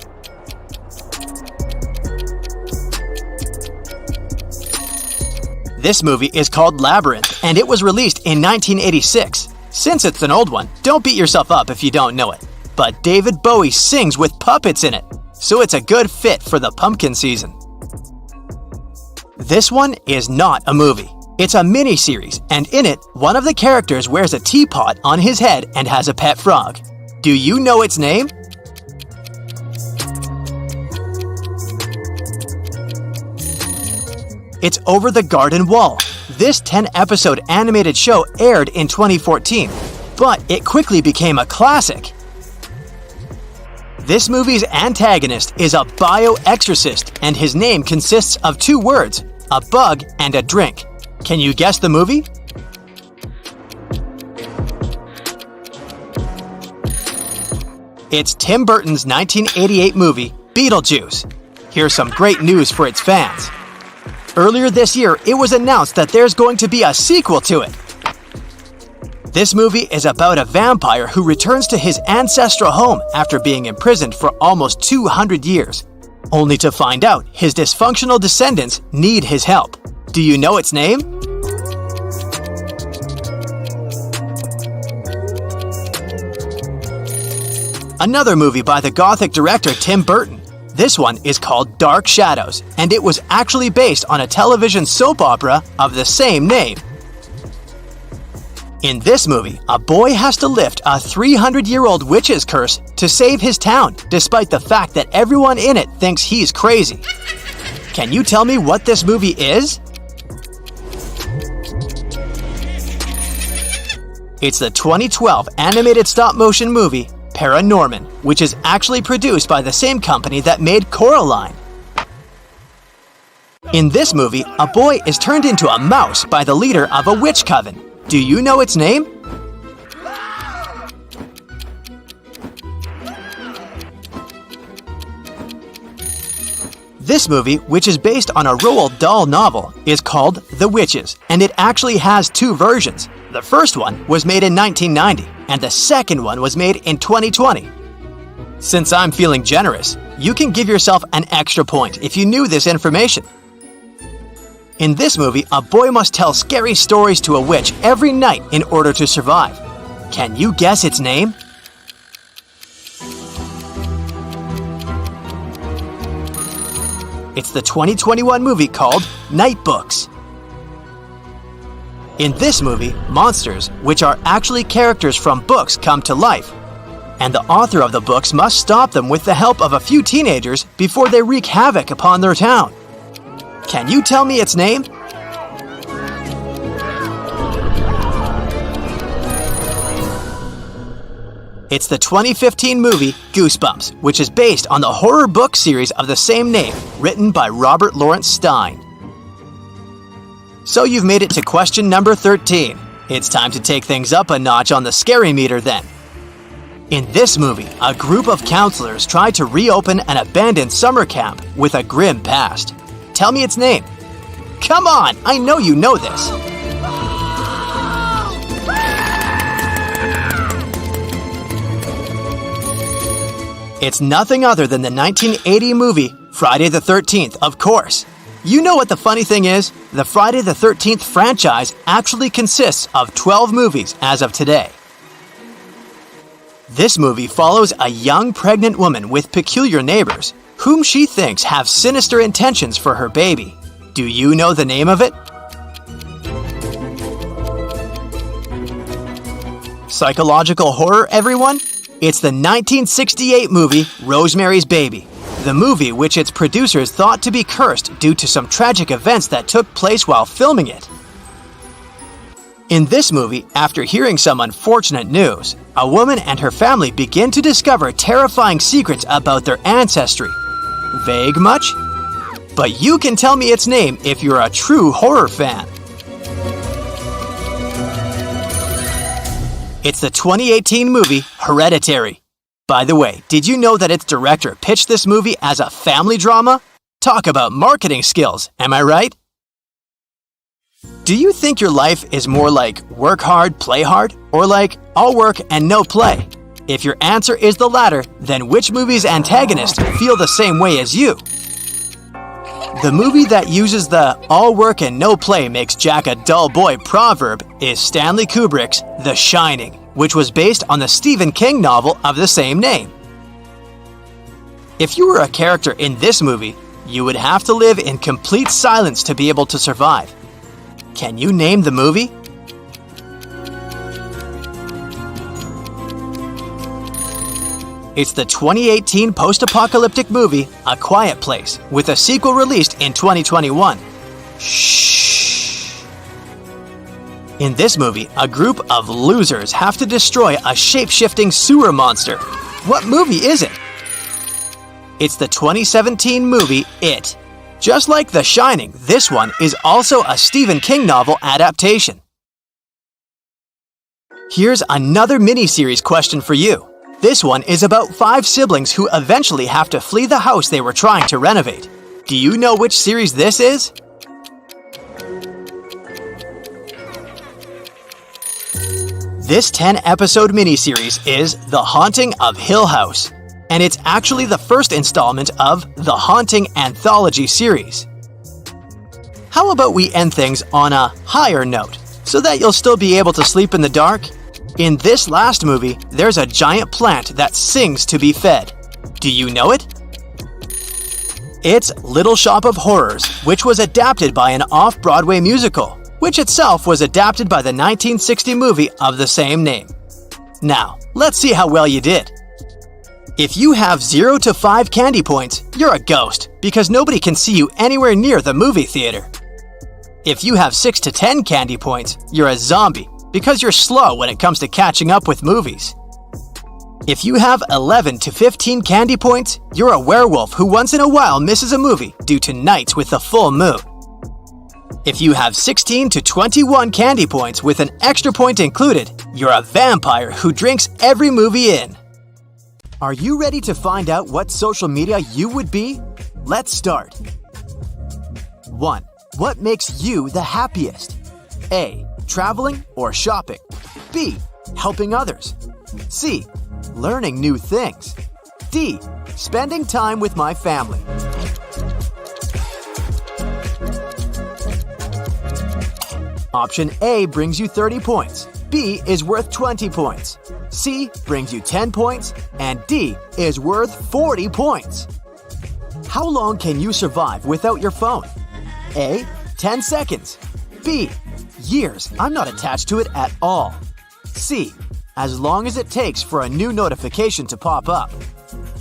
This movie is called Labyrinth, and it was released in 1986. Since it's an old one, don't beat yourself up if you don't know it. But David Bowie sings with puppets in it, so it's a good fit for the pumpkin season. This one is not a movie. It's a mini-series, and in it, one of the characters wears a teapot on his head and has a pet frog. Do you know its name? It's Over the Garden Wall. This 10-episode animated show aired in 2014, but it quickly became a classic. This movie's antagonist is a bio-exorcist, and his name consists of two words, a bug and a drink. Can you guess the movie? It's Tim Burton's 1988 movie, Beetlejuice. Here's some great news for its fans. Earlier this year, it was announced that there's going to be a sequel to it. This movie is about a vampire who returns to his ancestral home after being imprisoned for almost 200 years, only to find out his dysfunctional descendants need his help. Do you know its name? Another movie by the Gothic director Tim Burton. This one is called Dark Shadows, and it was actually based on a television soap opera of the same name. In this movie, a boy has to lift a 300-year-old witch's curse to save his town, despite the fact that everyone in it thinks he's crazy. Can you tell me what this movie is? It's the 2012 animated stop-motion movie Paranorman, which is actually produced by the same company that made Coraline. In this movie, a boy is turned into a mouse by the leader of a witch coven. Do you know its name? This movie, which is based on a Roald Dahl novel, is called The Witches, and it actually has two versions. The first one was made in 1990, and the second one was made in 2020. Since I'm feeling generous, you can give yourself an extra point if you knew this information. In this movie, a boy must tell scary stories to a witch every night in order to survive. Can you guess its name? It's the 2021 movie called Night Books. In this movie, monsters, which are actually characters from books, come to life, and the author of the books must stop them with the help of a few teenagers before they wreak havoc upon their town. Can you tell me its name? It's the 2015 movie Goosebumps, which is based on the horror book series of the same name, written by Robert Lawrence Stein. So you've made it to question number 13. It's time to take things up a notch on the scary meter then. In this movie, a group of counselors try to reopen an abandoned summer camp with a grim past. Tell me its name. Come on, I know you know this. It's nothing other than the 1980 movie Friday the 13th, of course. You know what the funny thing is? The Friday the 13th franchise actually consists of 12 movies as of today. This movie follows a young pregnant woman with peculiar neighbors, whom she thinks have sinister intentions for her baby. Do you know the name of it? Psychological horror, everyone? It's the 1968 movie Rosemary's Baby. The movie which its producers thought to be cursed due to some tragic events that took place while filming it. In this movie, after hearing some unfortunate news, a woman and her family begin to discover terrifying secrets about their ancestry. Vague much? But you can tell me its name if you're a true horror fan. It's the 2018 movie Hereditary. By the way, did you know that its director pitched this movie as a family drama? Talk about marketing skills, am I right? Do you think your life is more like work hard, play hard, or like all work and no play? If your answer is the latter, then which movie's antagonists feel the same way as you? The movie that uses the all work and no play makes Jack a dull boy proverb is Stanley Kubrick's The Shining, which was based on the Stephen King novel of the same name. If you were a character in this movie, You would have to live in complete silence to be able to survive. Can you name the movie? It's the 2018 post-apocalyptic movie A Quiet Place, with a sequel released in 2021. Shh. In this movie, a group of losers have to destroy a shape-shifting sewer monster. What movie is it? It's the 2017 movie It. Just like The Shining, this one is also a Stephen King novel adaptation. Here's another mini-series question for you. This one is about 5 siblings who eventually have to flee the house they were trying to renovate. Do you know which series this is? This 10-episode miniseries is The Haunting of Hill House, and it's actually the first installment of the Haunting Anthology series. How about we end things on a higher note, so that you'll still be able to sleep in the dark? In this last movie, there's a giant plant that sings to be fed. Do you know it? It's Little Shop of Horrors, which was adapted by an off-Broadway musical, which itself was adapted by the 1960 movie of the same name. Now, let's see how well you did. If you have 0 to 5 candy points, you're a ghost, because nobody can see you anywhere near the movie theater. If you have 6 to 10 candy points, you're a zombie, because you're slow when it comes to catching up with movies. If you have 11 to 15 candy points, you're a werewolf who once in a while misses a movie due to nights with the full moon. If you have 16 to 21 candy points with an extra point included, you're a vampire who drinks every movie in. Are you ready to find out what social media you would be? Let's start. 1. What makes you the happiest? A. Traveling or shopping. B. Helping others. C. Learning new things. D. Spending time with my family. Option A brings you 30 points. B is worth 20 points. C brings you 10 points. And D is worth 40 points. How long can you survive without your phone? A. 10 seconds. B. Years. I'm not attached to it at all. C. As long as it takes for a new notification to pop up.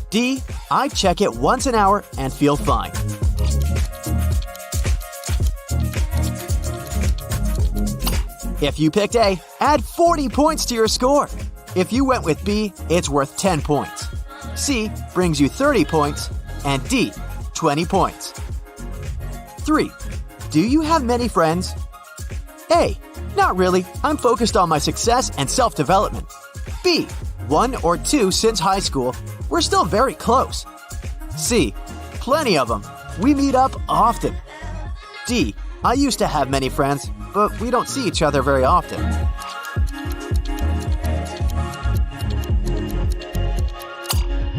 D. I check it once an hour and feel fine. If you picked A, add 40 points to your score. If you went with B, it's worth 10 points. C brings you 30 points, and D, 20 points. 3. Do you have many friends? A. Not really. I'm focused on my success and self-development. B. 1 or 2 since high school. We're still very close. C. Plenty of them. We meet up often. D. I used to have many friends, but we don't see each other very often.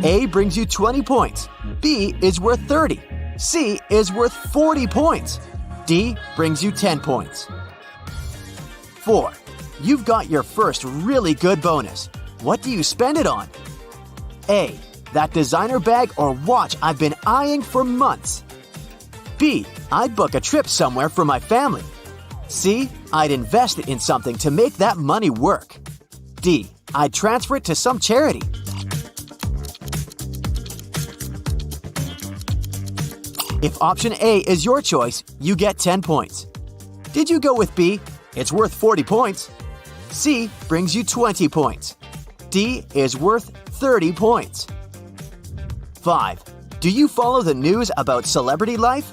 A brings you 20 points. B is worth 30. C is worth 40 points. D brings you 10 points. 4. You've got your first really good bonus. What do you spend it on? A. That designer bag or watch I've been eyeing for months. B. I'd book a trip somewhere for my family. C. I'd invest it in something to make that money work. D. I'd transfer it to some charity. If option A is your choice, you get 10 points. Did you go with B? It's worth 40 points. C brings you 20 points. D is worth 30 points. 5. Do you follow the news about celebrity life?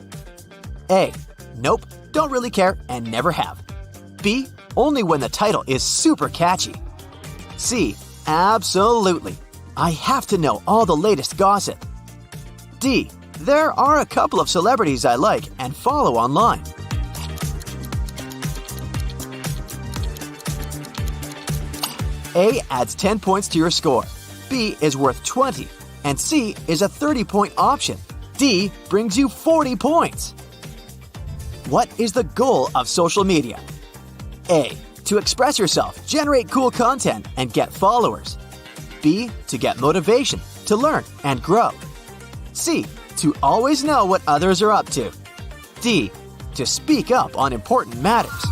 A. Nope, don't really care and never have. B. Only when the title is super catchy. C. Absolutely. I have to know all the latest gossip. D. There are a couple of celebrities I like and follow online. A adds 10 points to your score. B is worth 20. And C is a 30-point option. D brings you 40 points. What is the goal of social media? A. To express yourself, generate cool content, and get followers. B. To get motivation, to learn and grow. C. To always know what others are up to. D. To speak up on important matters.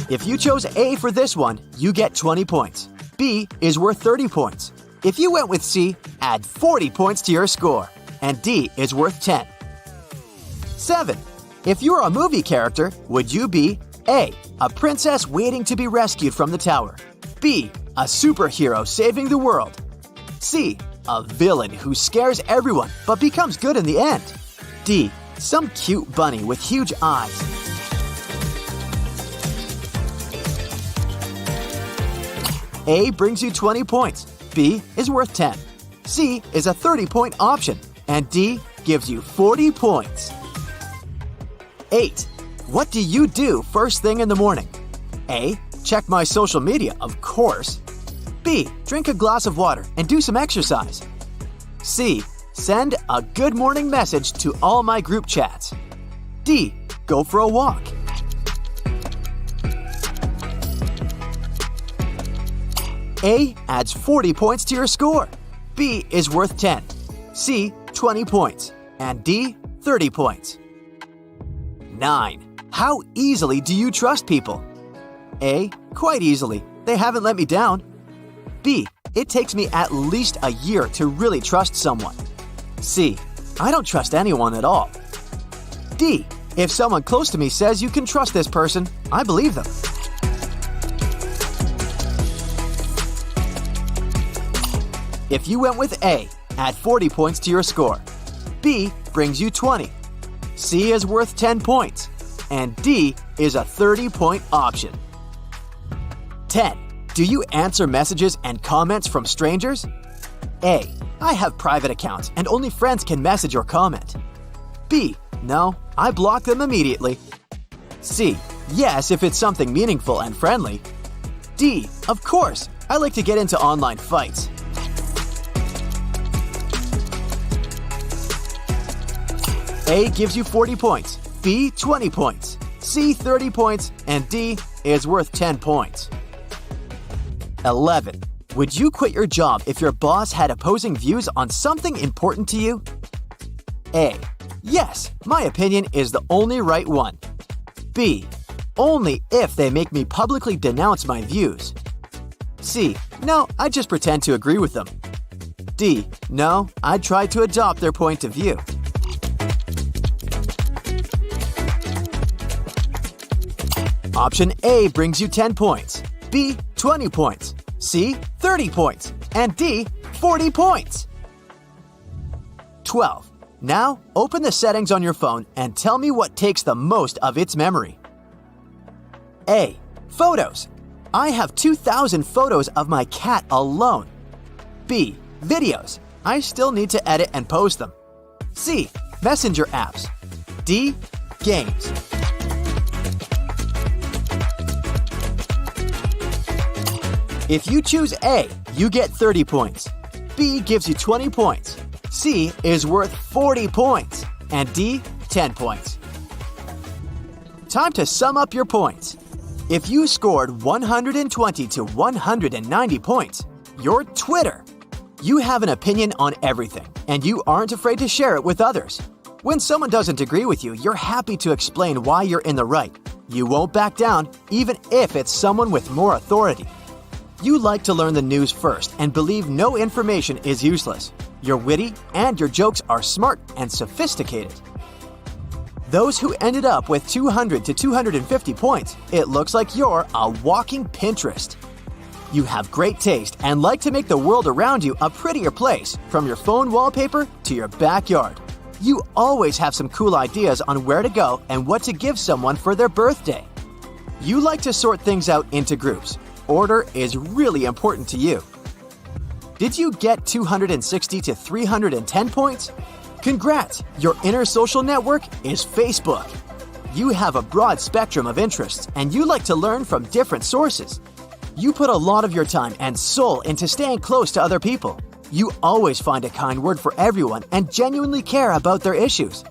If you chose A for this one, you get 20 points. B is worth 30 points. If you went with C, add 40 points to your score. And D is worth 10. 7. If you were a movie character, would you be A. A princess waiting to be rescued from the tower. B. A superhero saving the world. C. A villain who scares everyone but becomes good in the end. D. Some cute bunny with huge eyes. A brings you 20 points, B is worth 10, C is a 30-point option, and D gives you 40 points. 8. What do you do first thing in the morning? A. Check my social media, of course. B. Drink a glass of water and do some exercise. C. Send a good morning message to all my group chats. D. Go for a walk. A adds 40 points to your score. B is worth 10. C, 20 points. And D, 30 points. 9. How easily do you trust people? A, quite easily. They haven't let me down. B, it takes me at least a year to really trust someone. C, I don't trust anyone at all. D, if someone close to me says you can trust this person, I believe them. If you went with A, add 40 points to your score. B brings you 20. C is worth 10 points. And D is a 30-point option. 10. Do you answer messages and comments from strangers? A. I have private accounts and only friends can message or comment. B. No, I block them immediately. C. Yes, if it's something meaningful and friendly. D. Of course, I like to get into online fights. A gives you 40 points, B 20 points, C 30 points, and D is worth 10 points. 11. Would you quit your job if your boss had opposing views on something important to you? A. Yes, my opinion is the only right one. B. Only if they make me publicly denounce my views. C. No, I just pretend to agree with them. D. No, I'd try to adopt their point of view. Option A brings you 10 points, B 20 points, C 30 points, and D 40 points. 12. Now open the settings on your phone and tell me what takes the most of its memory. A. Photos. I have 2,000 photos of my cat alone. B. Videos. I still need to edit and post them. C. Messenger apps. D. Games. If you choose A, you get 30 points. B gives you 20 points. C is worth 40 points. And D, 10 points. Time to sum up your points. If you scored 120 to 190 points, you're Twitter. You have an opinion on everything, and you aren't afraid to share it with others. When someone doesn't agree with you, you're happy to explain why you're in the right. You won't back down, even if it's someone with more authority. You like to learn the news first and believe no information is useless. You're witty and your jokes are smart and sophisticated. Those who ended up with 200 to 250 points, it looks like you're a walking Pinterest. You have great taste and like to make the world around you a prettier place, from your phone wallpaper to your backyard. You always have some cool ideas on where to go and what to give someone for their birthday. You like to sort things out into groups. Order is really important to you. Did you get 260 to 310 points? Congrats! Your inner social network is Facebook. You have a broad spectrum of interests and you like to learn from different sources. You put a lot of your time and soul into staying close to other people. You always find a kind word for everyone and genuinely care about their issues.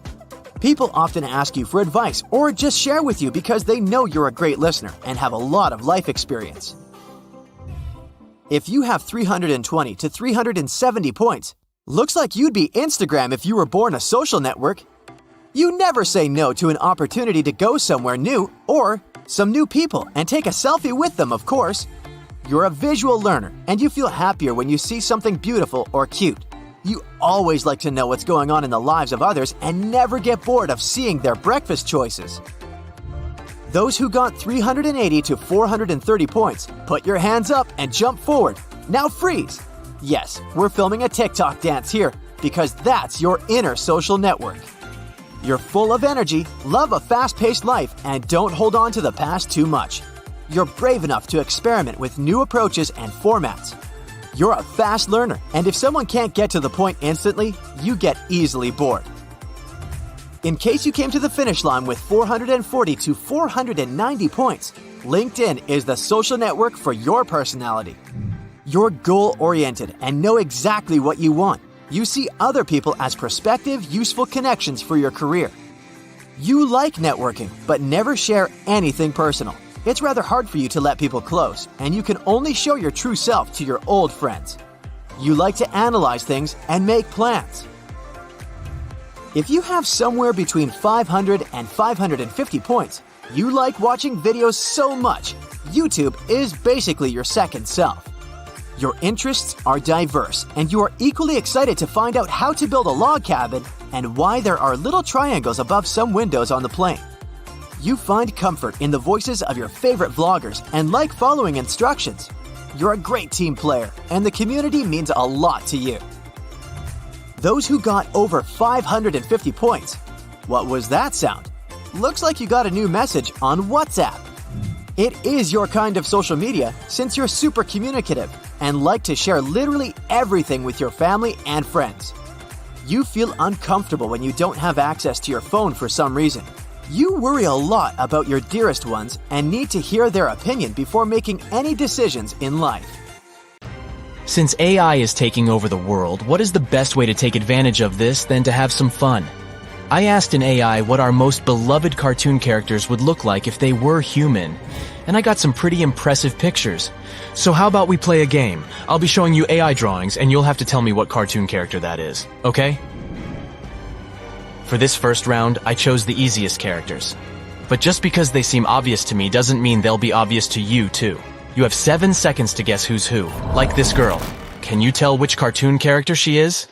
People often ask you for advice or just share with you because they know you're a great listener and have a lot of life experience. If you have 320 to 370 points, looks like you'd be Instagram if you were born a social network. You never say no to an opportunity to go somewhere new or some new people and take a selfie with them, of course. You're a visual learner and you feel happier when you see something beautiful or cute. You always like to know what's going on in the lives of others and never get bored of seeing their breakfast choices. Those who got 380 to 430 points, put your hands up and jump forward. Now freeze. Yes, we're filming a TikTok dance here because that's your inner social network. You're full of energy, love a fast-paced life, and don't hold on to the past too much. You're brave enough to experiment with new approaches and formats. You're a fast learner, and if someone can't get to the point instantly, you get easily bored. In case you came to the finish line with 440 to 490 points, LinkedIn is the social network for your personality. You're goal-oriented and know exactly what you want. You see other people as prospective, useful connections for your career. You like networking, but never share anything personal. It's rather hard for you to let people close, and you can only show your true self to your old friends. You like to analyze things and make plans. If you have somewhere between 500 and 550 points, you like watching videos so much, YouTube is basically your second self. Your interests are diverse, and you are equally excited to find out how to build a log cabin and why there are little triangles above some windows on the plane. You find comfort in the voices of your favorite vloggers and like following instructions. You're a great team player, and the community means a lot to you. Those who got over 550 points. What was that sound? Looks like you got a new message on WhatsApp. It is your kind of social media since you're super communicative and like to share literally everything with your family and friends. You feel uncomfortable when you don't have access to your phone for some reason. You worry a lot about your dearest ones and need to hear their opinion before making any decisions in life. Since AI is taking over the world, what is the best way to take advantage of this than to have some fun? I asked an AI what our most beloved cartoon characters would look like if they were human, and I got some pretty impressive pictures. So how about we play a game? I'll be showing you AI drawings, and you'll have to tell me what cartoon character that is, okay? For this first round, I chose the easiest characters. But just because they seem obvious to me doesn't mean they'll be obvious to you, too. You have 7 seconds to guess who's who, like this girl. Can you tell which cartoon character she is?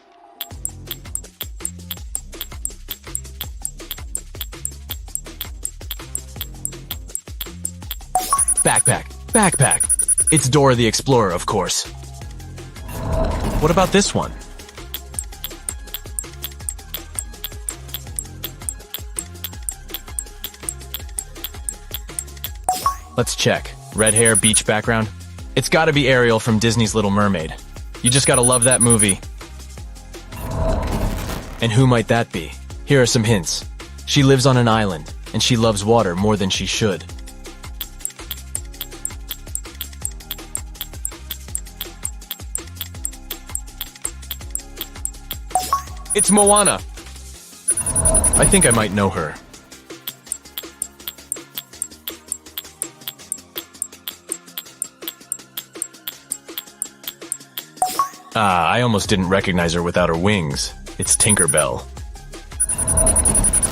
Backpack, backpack. It's Dora the Explorer, of course. What about this one? Let's check. Red hair, beach background. It's gotta be Ariel from Disney's Little Mermaid. You just gotta love that movie. And who might that be? Here are some hints. She lives on an island, and she loves water more than she should. It's Moana. I think I might know her. I almost didn't recognize her without her wings. It's Tinkerbell.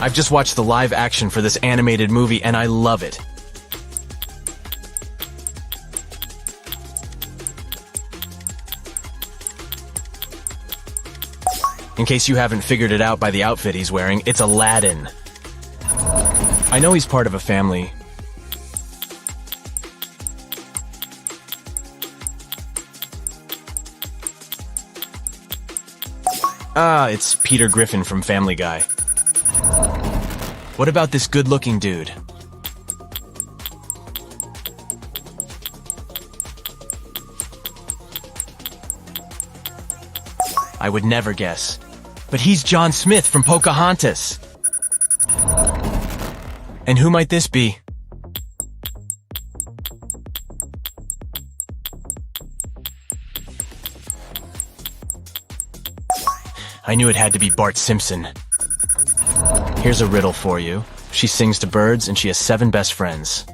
I've just watched the live action for this animated movie and I love it. In case you haven't figured it out by the outfit he's wearing, it's Aladdin. I know he's part of a family. It's Peter Griffin from Family Guy. What about this good-looking dude? I would never guess. But he's John Smith from Pocahontas. And who might this be? I knew it had to be Bart Simpson. Here's a riddle for you. She sings to birds and she has 7 best friends.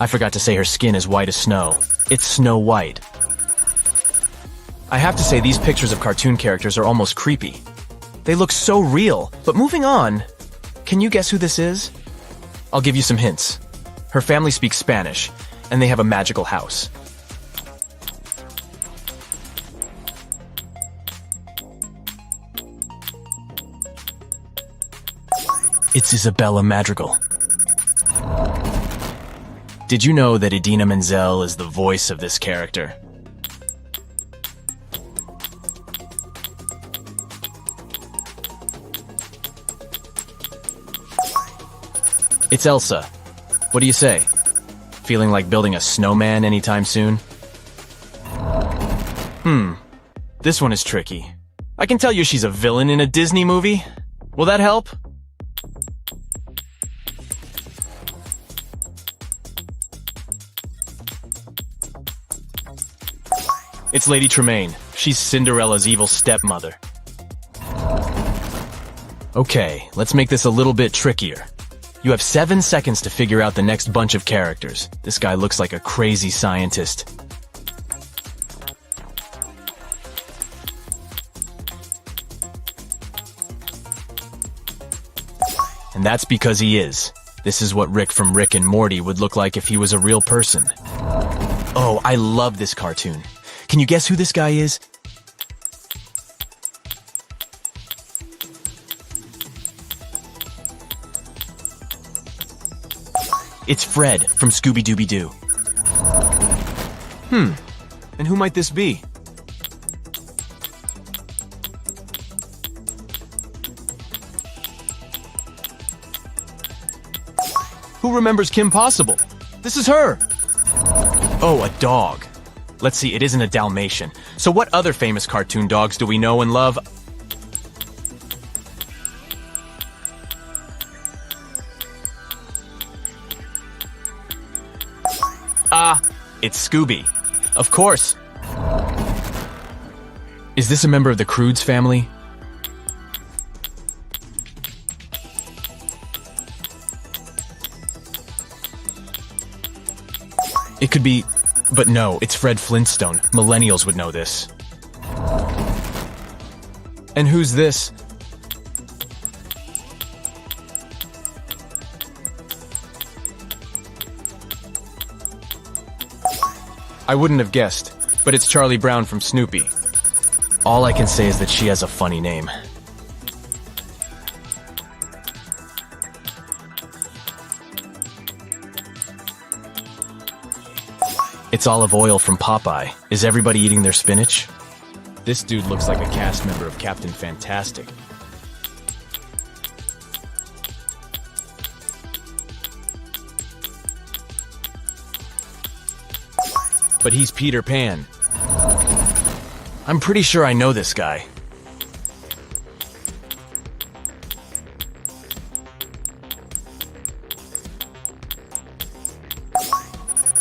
I forgot to say her skin is white as snow. It's Snow White. I have to say these pictures of cartoon characters are almost creepy. They look so real, but moving on. Can you guess who this is? I'll give you some hints. Her family speaks Spanish, and they have a magical house. It's Isabella Madrigal. Did you know that Idina Menzel is the voice of this character? It's Elsa. What do you say? Feeling like building a snowman anytime soon? This one is tricky. I can tell you she's a villain in a Disney movie. Will that help? It's Lady Tremaine. She's Cinderella's evil stepmother. Okay, let's make this a little bit trickier. You have 7 seconds to figure out the next bunch of characters. This guy looks like a crazy scientist. And that's because he is. This is what Rick from Rick and Morty would look like if he was a real person. Oh, I love this cartoon. Can you guess who this guy is? It's Fred from Scooby-Dooby-Doo. And who might this be? Who remembers Kim Possible? This is her! Oh, a dog. Let's see, it isn't a Dalmatian. So what other famous cartoon dogs do we know and love? It's Scooby. Of course. Is this a member of the Croods family? It could be, but no, it's Fred Flintstone. Millennials would know this. And who's this? I wouldn't have guessed, but it's Charlie Brown from Snoopy. All I can say is that she has a funny name. It's Olive Oil from Popeye. Is everybody eating their spinach? This dude looks like a cast member of Captain Fantastic. But he's Peter Pan. I'm pretty sure I know this guy.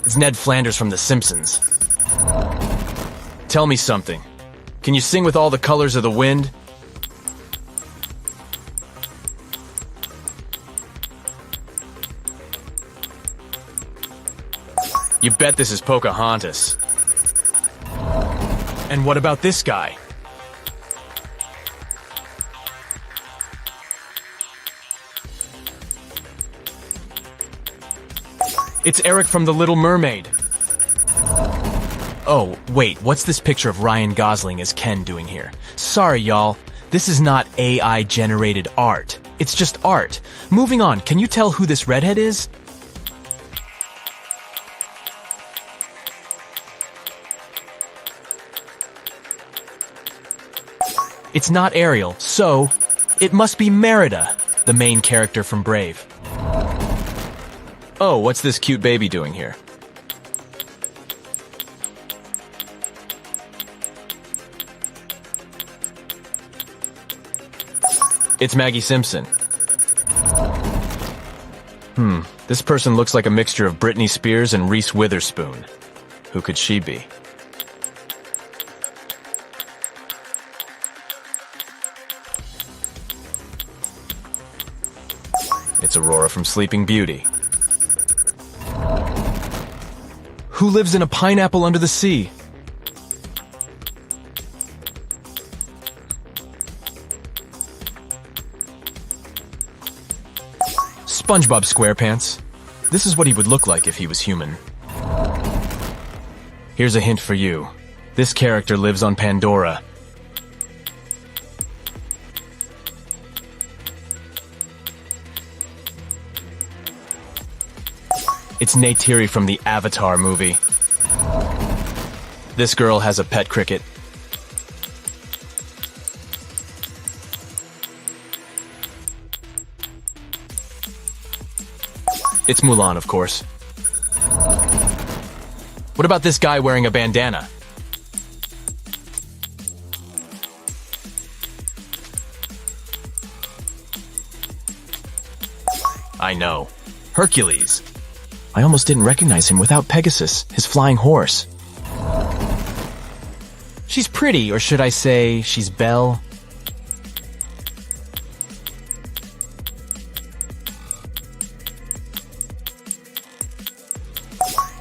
It's Ned Flanders from The Simpsons. Tell me something. Can you sing with all the colors of the wind? You bet this is Pocahontas. And what about this guy? It's Eric from The Little Mermaid. Oh, wait, what's this picture of Ryan Gosling as Ken doing here? Sorry, y'all. This is not AI-generated art. It's just art. Moving on, can you tell who this redhead is? It's not Ariel, so it must be Merida, the main character from Brave. Oh, what's this cute baby doing here? It's Maggie Simpson. This person looks like a mixture of Britney Spears and Reese Witherspoon. Who could she be? It's Aurora from Sleeping Beauty. Who lives in a pineapple under the sea? SpongeBob SquarePants. This is what he would look like if he was human. Here's a hint for you. This character lives on Pandora. It's Neytiri from the Avatar movie. This girl has a pet cricket. It's Mulan, of course. What about this guy wearing a bandana? I know. Hercules. I almost didn't recognize him without Pegasus, his flying horse. She's pretty, or should I say, she's Belle?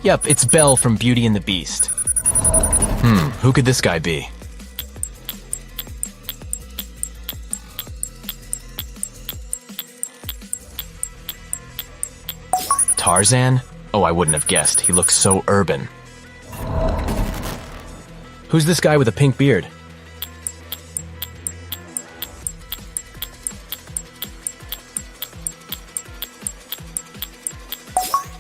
Yep, it's Belle from Beauty and the Beast. Who could this guy be? Tarzan? Oh, I wouldn't have guessed. He looks so urban. Who's this guy with a pink beard?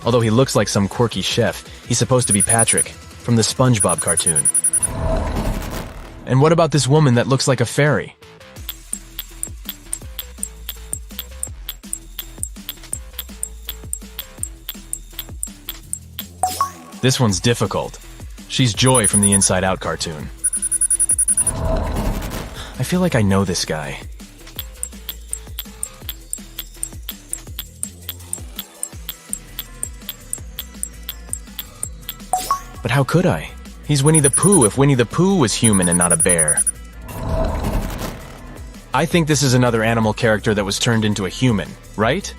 Although he looks like some quirky chef, he's supposed to be Patrick, from the SpongeBob cartoon. And what about this woman that looks like a fairy? This one's difficult. She's Joy from the Inside Out cartoon. I feel like I know this guy. But how could I? He's Winnie the Pooh if Winnie the Pooh was human and not a bear. I think this is another animal character that was turned into a human, right?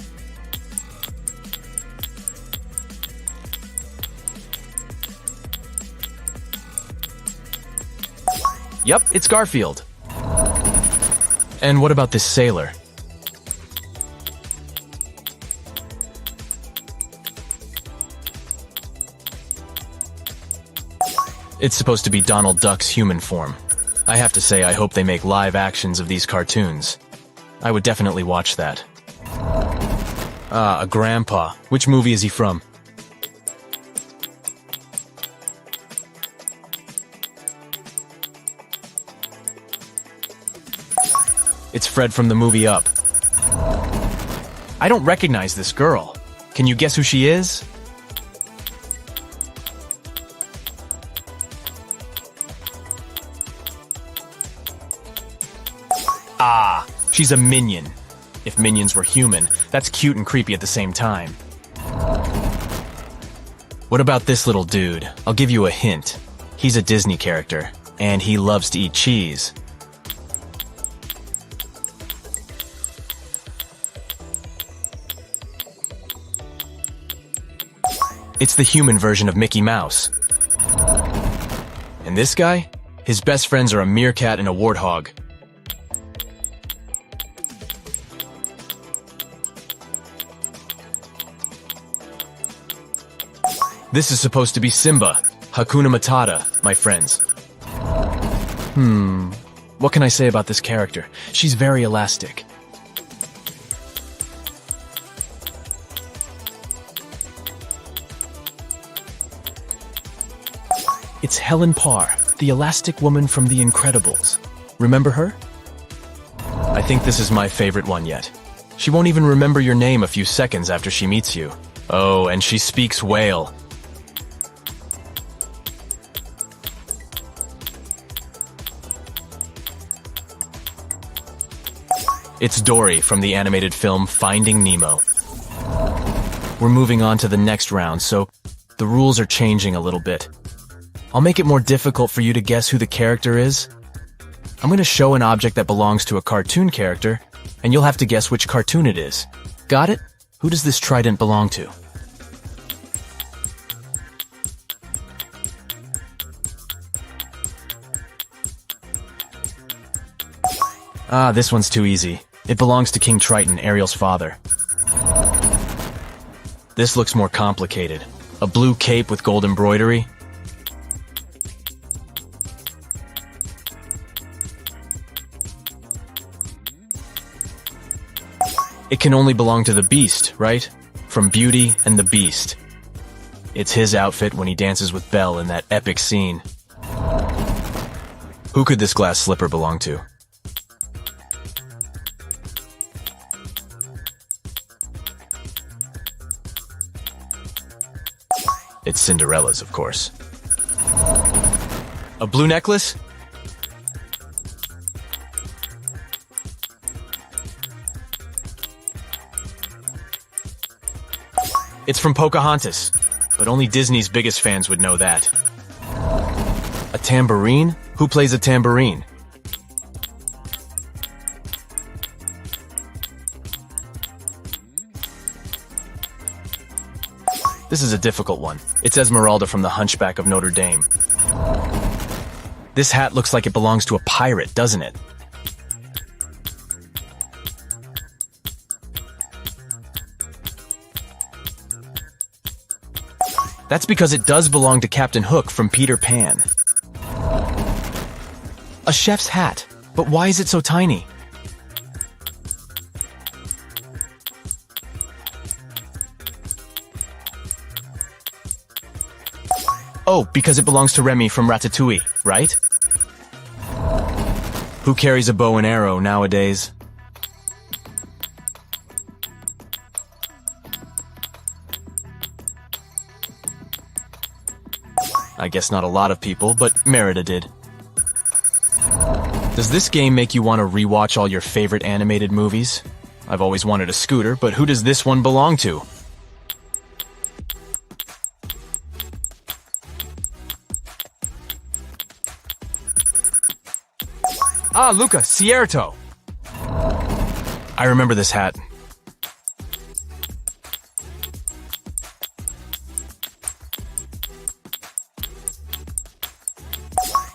Yep, it's Garfield. And what about this sailor? It's supposed to be Donald Duck's human form. I have to say, I hope they make live actions of these cartoons. I would definitely watch that. Ah, a grandpa. Which movie is he from? It's Fred from the movie Up. I don't recognize this girl. Can you guess who she is? Ah, she's a minion. If minions were human, that's cute and creepy at the same time. What about this little dude? I'll give you a hint. He's a Disney character, and he loves to eat cheese. It's the human version of Mickey Mouse. And this guy? His best friends are a meerkat and a warthog. This is supposed to be Simba. Hakuna Matata, my friends. What can I say about this character? She's very elastic. It's Helen Parr, the elastic woman from The Incredibles. Remember her? I think this is my favorite one yet. She won't even remember your name a few seconds after she meets you. Oh, and she speaks whale. It's Dory from the animated film Finding Nemo. We're moving on to the next round, so the rules are changing a little bit. I'll make it more difficult for you to guess who the character is. I'm going to show an object that belongs to a cartoon character, and you'll have to guess which cartoon it is. Got it? Who does this trident belong to? Ah, this one's too easy. It belongs to King Triton, Ariel's father. This looks more complicated. A blue cape with gold embroidery? It can only belong to the Beast, right? From Beauty and the Beast. It's his outfit when he dances with Belle in that epic scene. Who could this glass slipper belong to? It's Cinderella's, of course. A blue necklace? It's from Pocahontas, but only Disney's biggest fans would know that. A tambourine? Who plays a tambourine? This is a difficult one. It's Esmeralda from The Hunchback of Notre Dame. This hat looks like it belongs to a pirate, doesn't it? That's because it does belong to Captain Hook from Peter Pan. A chef's hat, but why is it so tiny? Oh, because it belongs to Remy from Ratatouille, right? Who carries a bow and arrow nowadays? I guess not a lot of people, but Merida did. Does this game make you want to rewatch all your favorite animated movies? I've always wanted a scooter, but who does this one belong to? Ah, Luca, Cierto! I remember this hat.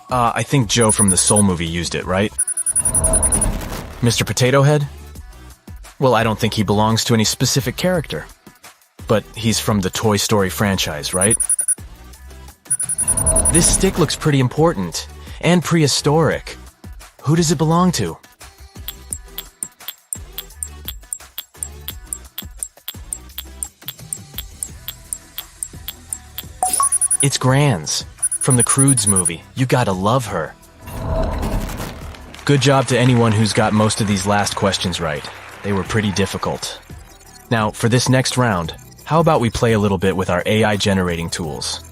I think Joe from the Soul movie used it, right? Mr. Potato Head? Well, I don't think he belongs to any specific character. But he's from the Toy Story franchise, right? This stick looks pretty important. And prehistoric. Who does it belong to? It's Gran's. From the Croods movie. You gotta love her. Good job to anyone who's got most of these last questions right. They were pretty difficult. Now, for this next round, how about we play a little bit with our AI generating tools?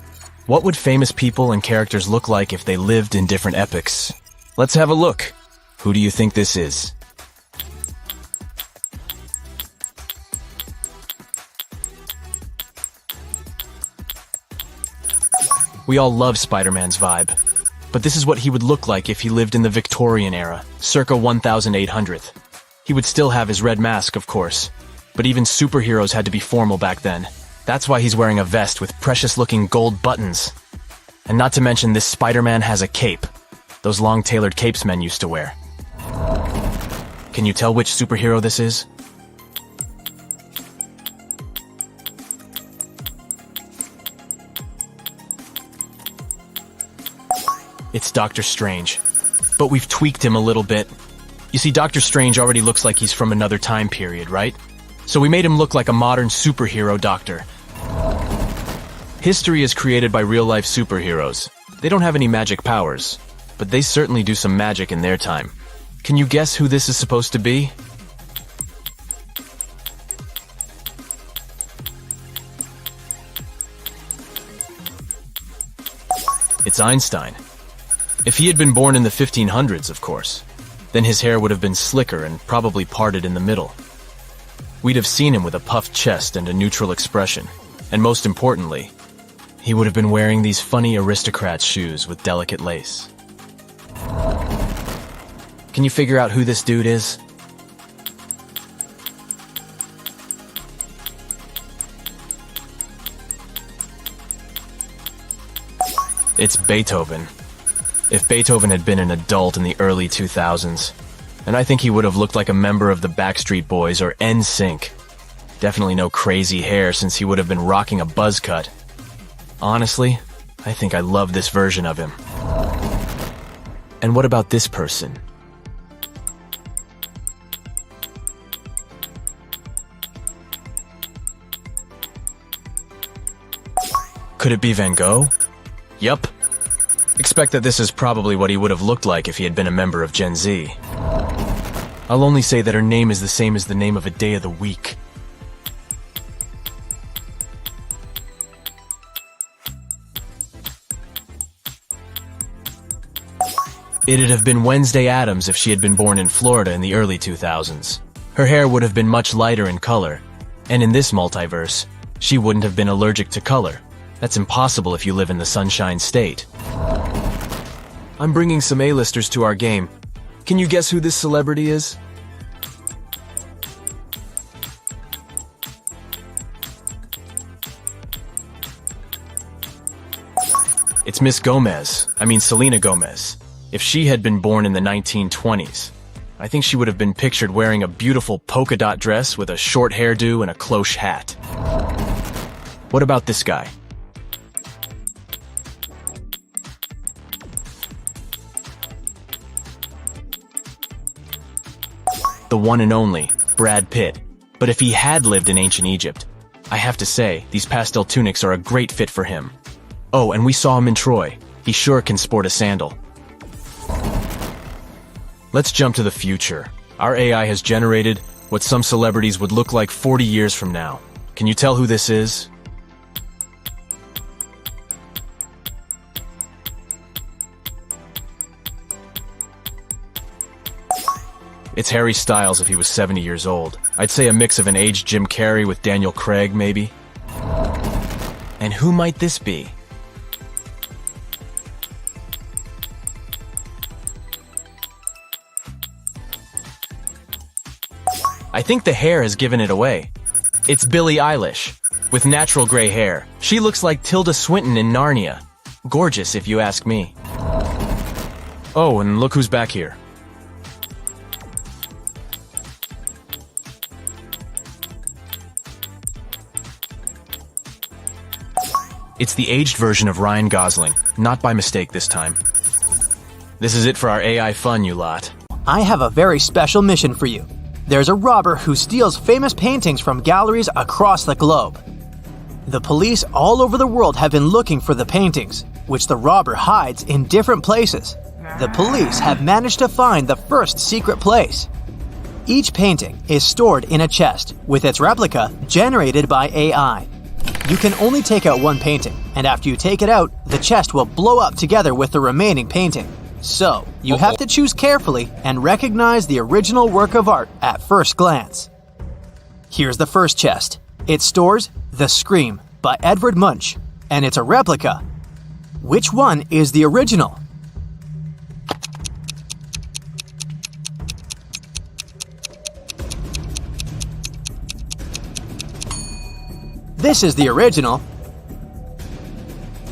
What would famous people and characters look like if they lived in different epochs? Let's have a look. Who do you think this is? We all love Spider-Man's vibe. But this is what he would look like if he lived in the Victorian era, circa 1800. He would still have his red mask, of course. But even superheroes had to be formal back then. That's why he's wearing a vest with precious-looking gold buttons. And not to mention this Spider-Man has a cape. Those long-tailored capes men used to wear. Can you tell which superhero this is? It's Doctor Strange. But we've tweaked him a little bit. You see, Doctor Strange already looks like he's from another time period, right? So we made him look like a modern superhero doctor. History is created by real-life superheroes. They don't have any magic powers, but they certainly do some magic in their time. Can you guess who this is supposed to be? It's Einstein. If he had been born in the 1500s, of course, then his hair would have been slicker and probably parted in the middle. We'd have seen him with a puffed chest and a neutral expression, and most importantly, he would have been wearing these funny aristocrat's shoes with delicate lace. Can you figure out who this dude is? It's Beethoven. If Beethoven had been an adult in the early 2000s, And I think he would have looked like a member of the Backstreet Boys or NSYNC. Definitely no crazy hair since he would have been rocking a buzz cut. Honestly, I think I love this version of him. And what about this person? Could it be Van Gogh? Yup. Expect that this is probably what he would have looked like if he had been a member of Gen Z. I'll only say that her name is the same as the name of a day of the week. It'd have been Wednesday Addams if she had been born in Florida in the early 2000s. Her hair would have been much lighter in color, and in this multiverse, she wouldn't have been allergic to color. That's impossible if you live in the Sunshine State. I'm bringing some A-listers to our game. Can you guess who this celebrity is? It's Miss Gomez. I mean Selena Gomez. If she had been born in the 1920s, I think she would have been pictured wearing a beautiful polka dot dress with a short hairdo and a cloche hat. What about this guy? The one and only, Brad Pitt. But if he had lived in ancient Egypt, I have to say, these pastel tunics are a great fit for him. Oh, and we saw him in Troy. He sure can sport a sandal. Let's jump to the future. Our AI has generated what some celebrities would look like 40 years from now. Can you tell who this is? It's Harry Styles if he was 70 years old. I'd say a mix of an aged Jim Carrey with Daniel Craig, maybe. And who might this be? I think the hair has given it away. It's Billie Eilish, with natural gray hair. She looks like Tilda Swinton in Narnia. Gorgeous, if you ask me. Oh, and look who's back here. It's the aged version of Ryan Gosling, not by mistake this time. This is it for our AI fun, you lot. I have a very special mission for you. There's a robber who steals famous paintings from galleries across the globe. The police all over the world have been looking for the paintings, which the robber hides in different places. The police have managed to find the first secret place. Each painting is stored in a chest, with its replica generated by AI. You can only take out one painting, and after you take it out, the chest will blow up together with the remaining painting. So, you have to choose carefully and recognize the original work of art at first glance. Here's the first chest. It stores The Scream by Edvard Munch, and it's a replica. Which one is the original? This is the original.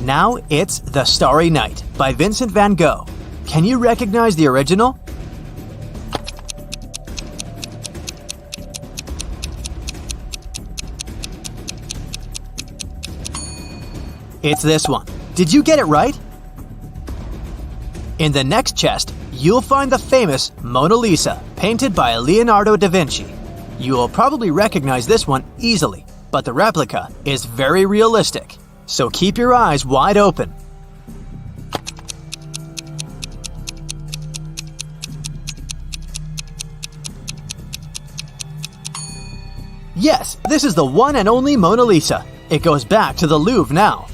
Now it's The Starry Night by Vincent van Gogh. Can you recognize the original? It's this one. Did you get it right? In the next chest, you'll find the famous Mona Lisa, painted by Leonardo da Vinci. You will probably recognize this one easily, but the replica is very realistic, so keep your eyes wide open. Yes, this is the one and only Mona Lisa. It goes back to the Louvre now.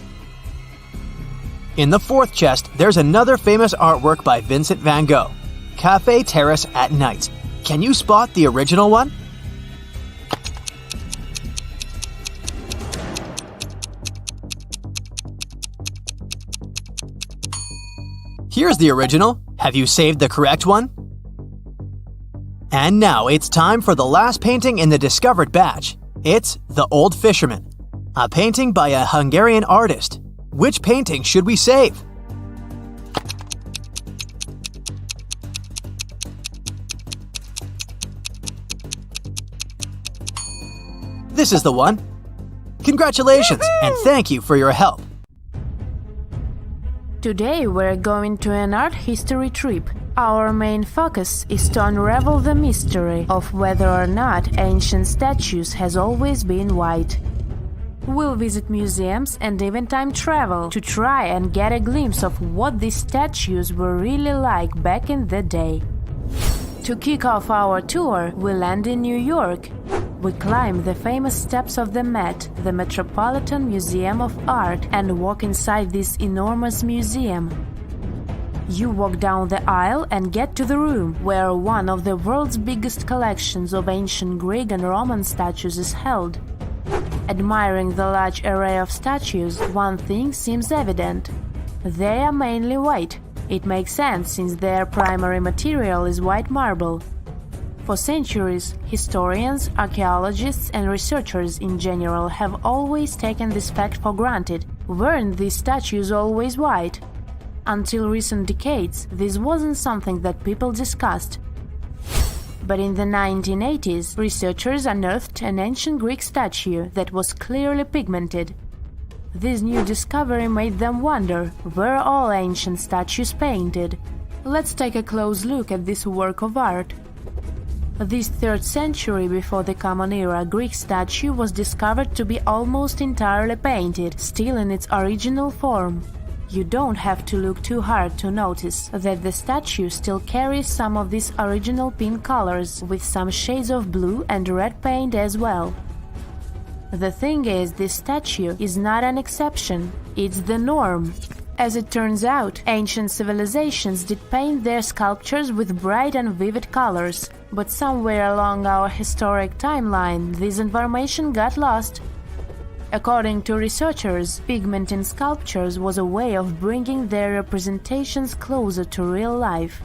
In the fourth chest, there's another famous artwork by Vincent van Gogh, Café Terrace at Night. Can you spot the original one? Here's the original. Have you saved the correct one? And now it's time for the last painting in the discovered batch. It's The Old Fisherman, a painting by a Hungarian artist. Which painting should we save? This is the one. Congratulations, and thank you for your help. Today we're going to an art history trip. Our main focus is to unravel the mystery of whether or not ancient statues has always been white. We'll visit museums and even time travel to try and get a glimpse of what these statues were really like back in the day. To kick off our tour, we land in New York. We climb the famous steps of the Met, the Metropolitan Museum of Art, and walk inside this enormous museum. You walk down the aisle and get to the room where one of the world's biggest collections of ancient Greek and Roman statues is held. Admiring the large array of statues, one thing seems evident. They are mainly white. It makes sense since their primary material is white marble. For centuries, historians, archaeologists, and researchers in general have always taken this fact for granted. Weren't these statues always white? Until recent decades, this wasn't something that people discussed. But in the 1980s, researchers unearthed an ancient Greek statue that was clearly pigmented. This new discovery made them wonder, were all ancient statues painted? Let's take a close look at this work of art. This 3rd century before the Common Era Greek statue was discovered to be almost entirely painted, still in its original form. You don't have to look too hard to notice that the statue still carries some of these original pink colors, with some shades of blue and red paint as well. The thing is, this statue is not an exception, it's the norm. As it turns out, ancient civilizations did paint their sculptures with bright and vivid colors, but somewhere along our historic timeline, this information got lost. According to researchers, pigment in sculptures was a way of bringing their representations closer to real life.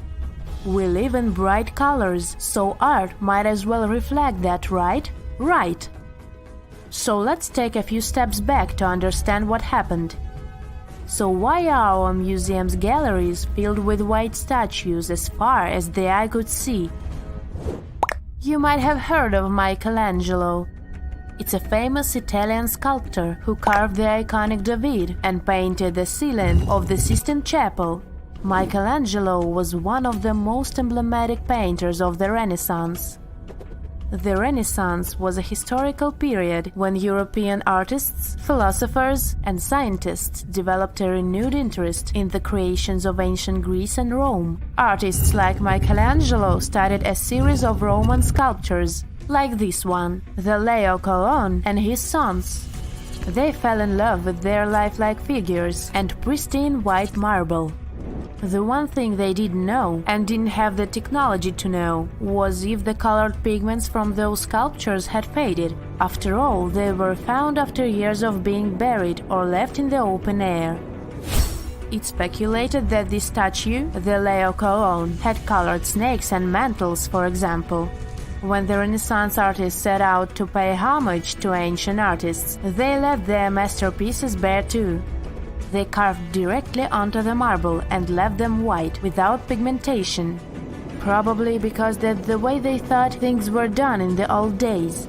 We live in bright colors, so art might as well reflect that, right? Right! So let's take a few steps back to understand what happened. So why are our museum's galleries filled with white statues as far as the eye could see? You might have heard of Michelangelo. It's a famous Italian sculptor who carved the iconic David and painted the ceiling of the Sistine Chapel. Michelangelo was one of the most emblematic painters of the Renaissance. The Renaissance was a historical period when European artists, philosophers, and scientists developed a renewed interest in the creations of ancient Greece and Rome. Artists like Michelangelo started a series of Roman sculptures, like this one, the Laocoon and his sons. They fell in love with their lifelike figures and pristine white marble. The one thing they didn't know, and didn't have the technology to know, was if the colored pigments from those sculptures had faded. After all, they were found after years of being buried or left in the open air. It's speculated that this statue, the Laocoon, had colored snakes and mantles, for example. When the Renaissance artists set out to pay homage to ancient artists, they left their masterpieces bare too. They carved directly onto the marble and left them white, without pigmentation. Probably because that's the way they thought things were done in the old days.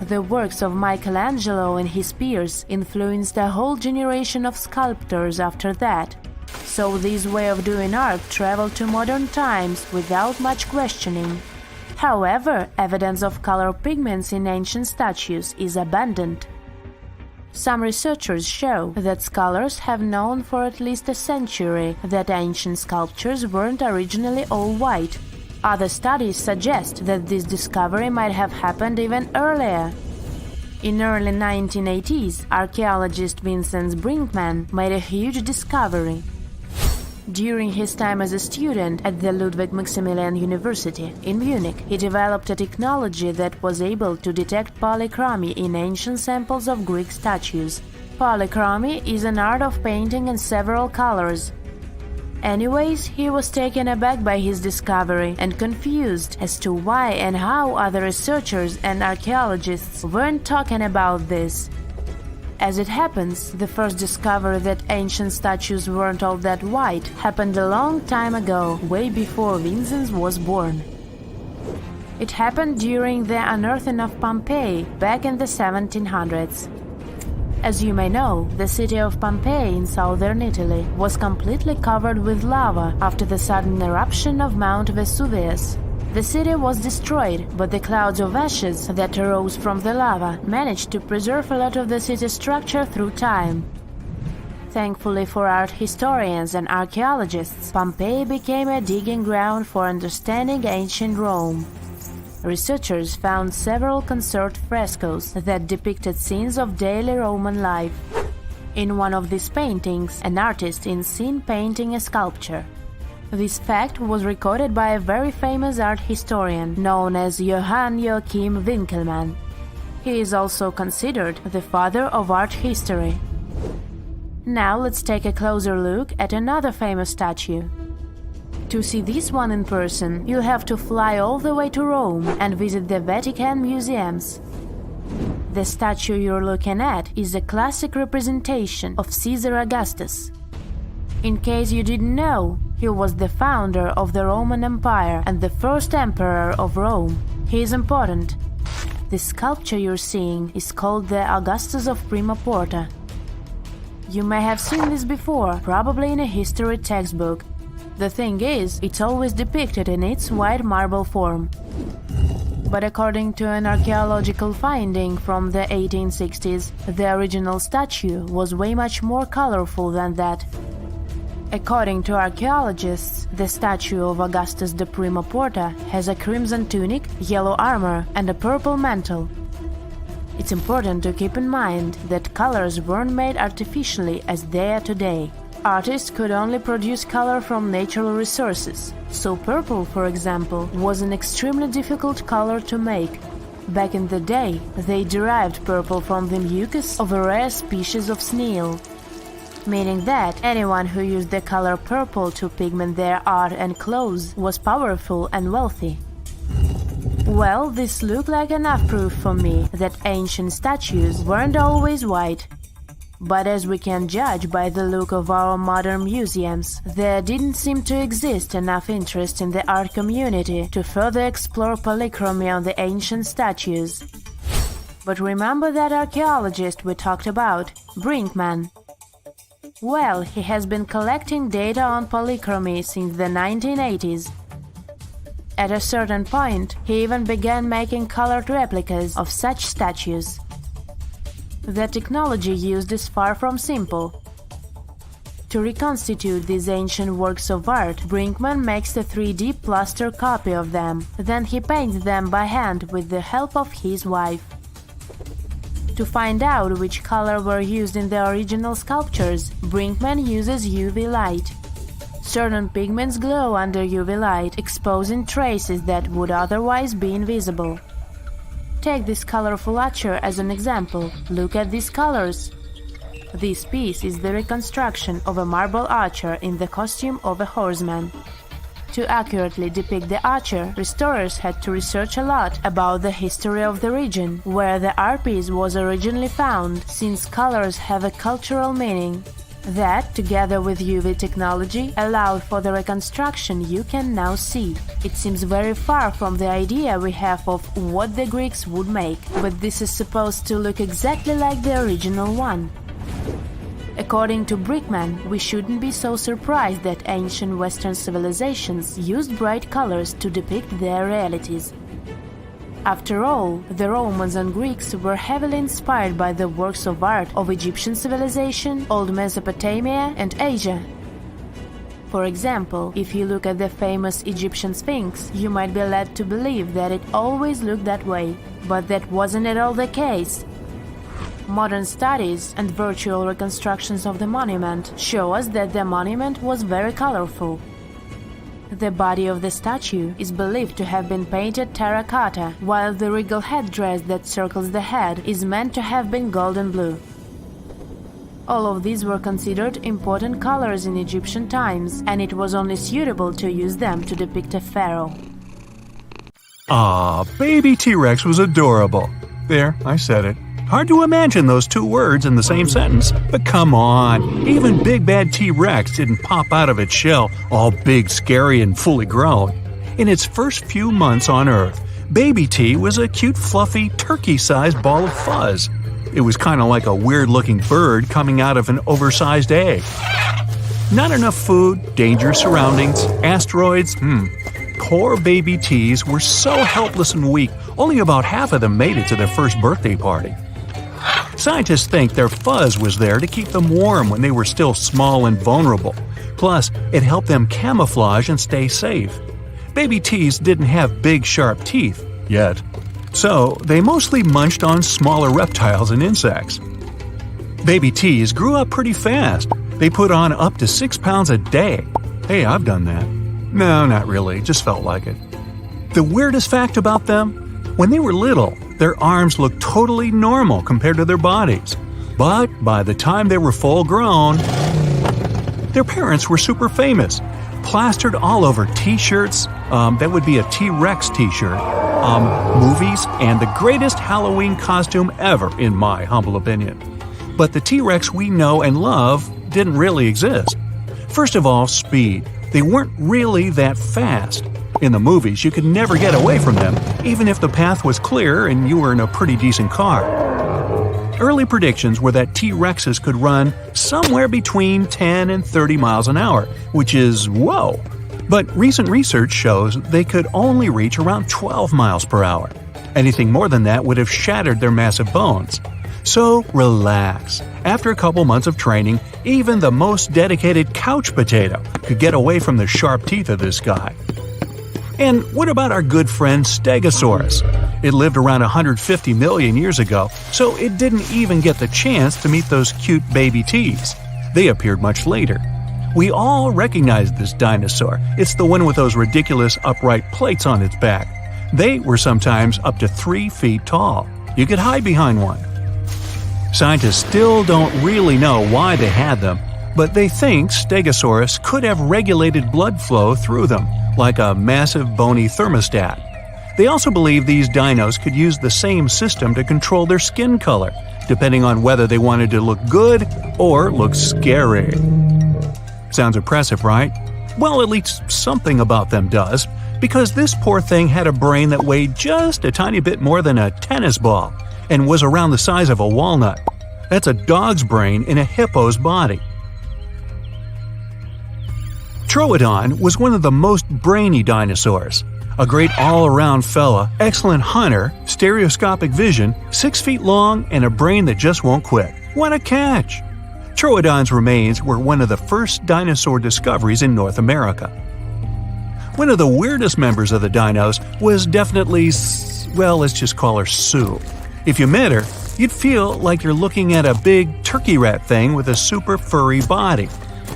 The works of Michelangelo and his peers influenced a whole generation of sculptors after that. So this way of doing art traveled to modern times without much questioning. However, evidence of color pigments in ancient statues is abundant. Some researchers show that scholars have known for at least a century that ancient sculptures weren't originally all white. Other studies suggest that this discovery might have happened even earlier. In early 1980s, archaeologist Vincent Brinkmann made a huge discovery. During his time as a student at the Ludwig Maximilian University in Munich, he developed a technology that was able to detect polychromy in ancient samples of Greek statues. Polychromy is an art of painting in several colors. Anyways, he was taken aback by his discovery and confused as to why and how other researchers and archaeologists weren't talking about this. As it happens, the first discovery that ancient statues weren't all that white happened a long time ago, way before Vincent was born. It happened during the unearthing of Pompeii back in the 1700s. As you may know, the city of Pompeii in southern Italy was completely covered with lava after the sudden eruption of Mount Vesuvius. The city was destroyed, but the clouds of ashes that arose from the lava managed to preserve a lot of the city's structure through time. Thankfully for art historians and archaeologists, Pompeii became a digging ground for understanding ancient Rome. Researchers found several conserved frescoes that depicted scenes of daily Roman life. In one of these paintings, an artist is seen painting a sculpture. This fact was recorded by a very famous art historian known as Johann Joachim Winckelmann. He is also considered the father of art history. Now let's take a closer look at another famous statue. To see this one in person, you'll have to fly all the way to Rome and visit the Vatican museums. The statue you're looking at is a classic representation of Caesar Augustus. In case you didn't know, he was the founder of the Roman Empire and the first emperor of Rome. He is important. The sculpture you're seeing is called the Augustus of Prima Porta. You may have seen this before, probably in a history textbook. The thing is, it's always depicted in its white marble form. But according to an archaeological finding from the 1860s, the original statue was way much more colorful than that. According to archaeologists, the statue of Augustus de Prima Porta has a crimson tunic, yellow armor, and a purple mantle. It's important to keep in mind that colors weren't made artificially as they are today. Artists could only produce color from natural resources, so purple, for example, was an extremely difficult color to make. Back in the day, they derived purple from the mucus of a rare species of snail, meaning that anyone who used the color purple to pigment their art and clothes was powerful and wealthy. Well, this looked like enough proof for me that ancient statues weren't always white. But as we can judge by the look of our modern museums, there didn't seem to exist enough interest in the art community to further explore polychromy on the ancient statues. But remember that archaeologist we talked about, Brinkman? Well, he has been collecting data on polychromy since the 1980s. At a certain point, he even began making colored replicas of such statues. The technology used is far from simple. To reconstitute these ancient works of art, Brinkman makes a 3D plaster copy of them. Then he paints them by hand with the help of his wife. To find out which color were used in the original sculptures, Brinkman uses UV light. Certain pigments glow under UV light, exposing traces that would otherwise be invisible. Take this colorful archer as an example. Look at these colors. This piece is the reconstruction of a marble archer in the costume of a horseman. To accurately depict the archer, restorers had to research a lot about the history of the region where the art piece was originally found, since colors have a cultural meaning. That, together with UV technology, allowed for the reconstruction you can now see. It seems very far from the idea we have of what the Greeks would make, but this is supposed to look exactly like the original one. According to Brinkman, we shouldn't be so surprised that ancient Western civilizations used bright colors to depict their realities. After all, the Romans and Greeks were heavily inspired by the works of art of Egyptian civilization, Old Mesopotamia, and Asia. For example, if you look at the famous Egyptian Sphinx, you might be led to believe that it always looked that way, but that wasn't at all the case. Modern studies and virtual reconstructions of the monument show us that the monument was very colorful. The body of the statue is believed to have been painted terracotta, while the regal headdress that circles the head is meant to have been golden blue. All of these were considered important colors in Egyptian times, and it was only suitable to use them to depict a pharaoh. Ah, baby T-Rex was adorable. There, I said it. Hard to imagine those two words in the same sentence, but come on, even Big Bad T-Rex didn't pop out of its shell all big, scary, and fully grown. In its first few months on Earth, Baby T was a cute, fluffy, turkey-sized ball of fuzz. It was kind of like a weird-looking bird coming out of an oversized egg. Not enough food, dangerous surroundings, asteroids, Poor baby T's were so helpless and weak, only about half of them made it to their first birthday party. Scientists think their fuzz was there to keep them warm when they were still small and vulnerable. Plus, it helped them camouflage and stay safe. Baby T's didn't have big, sharp teeth yet, so they mostly munched on smaller reptiles and insects. Baby T's grew up pretty fast. They put on up to 6 pounds a day. Hey, I've done that. No, not really, just felt like it. The weirdest fact about them? When they were little, their arms looked totally normal compared to their bodies. But by the time they were full grown, their parents were super famous. Plastered all over t-shirts, that would be a T-Rex t-shirt, movies, and the greatest Halloween costume ever, in my humble opinion. But the T-Rex we know and love didn't really exist. First of all, speed. They weren't really that fast. In the movies, you could never get away from them, even if the path was clear and you were in a pretty decent car. Early predictions were that T-Rexes could run somewhere between 10 and 30 miles an hour, which is whoa. But recent research shows they could only reach around 12 miles per hour. Anything more than that would have shattered their massive bones. So relax. After a couple months of training, even the most dedicated couch potato could get away from the sharp teeth of this guy. And what about our good friend Stegosaurus? It lived around 150 million years ago, so it didn't even get the chance to meet those cute baby T's. They appeared much later. We all recognize this dinosaur. It's the one with those ridiculous upright plates on its back. They were sometimes up to 3 feet tall. You could hide behind one. Scientists still don't really know why they had them, but they think Stegosaurus could have regulated blood flow through them, like a massive bony thermostat. They also believe these dinos could use the same system to control their skin color, depending on whether they wanted to look good or look scary. Sounds impressive, right? Well, at least something about them does, because this poor thing had a brain that weighed just a tiny bit more than a tennis ball and was around the size of a walnut. That's a dog's brain in a hippo's body. Troodon was one of the most brainy dinosaurs. A great all-around fella, excellent hunter, stereoscopic vision, 6 feet long, and a brain that just won't quit. What a catch! Troodon's remains were one of the first dinosaur discoveries in North America. One of the weirdest members of the dinos was definitely, well, let's just call her Sue. If you met her, you'd feel like you're looking at a big turkey rat thing with a super furry body.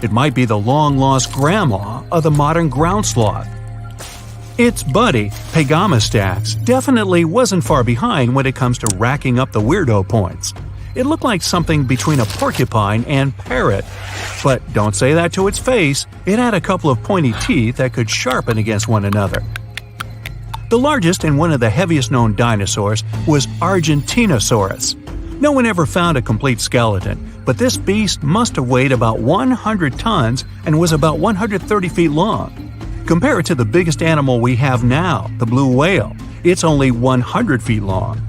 It might be the long-lost grandma of the modern ground sloth. Its buddy, Pegamastax, definitely wasn't far behind when it comes to racking up the weirdo points. It looked like something between a porcupine and parrot. But don't say that to its face, it had a couple of pointy teeth that could sharpen against one another. The largest and one of the heaviest known dinosaurs was Argentinosaurus. No one ever found a complete skeleton, but this beast must have weighed about 100 tons and was about 130 feet long. Compare it to the biggest animal we have now, the blue whale. It's only 100 feet long.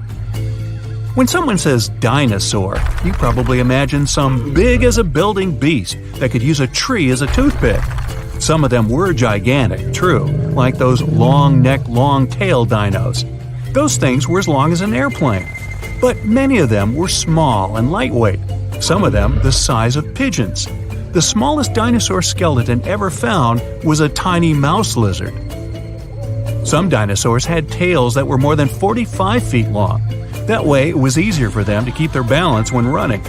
When someone says dinosaur, you probably imagine some big-as-a-building beast that could use a tree as a toothpick. Some of them were gigantic, true, like those long-neck, long-tail dinos. Those things were as long as an airplane. But many of them were small and lightweight, some of them the size of pigeons. The smallest dinosaur skeleton ever found was a tiny mouse lizard. Some dinosaurs had tails that were more than 45 feet long. That way, it was easier for them to keep their balance when running.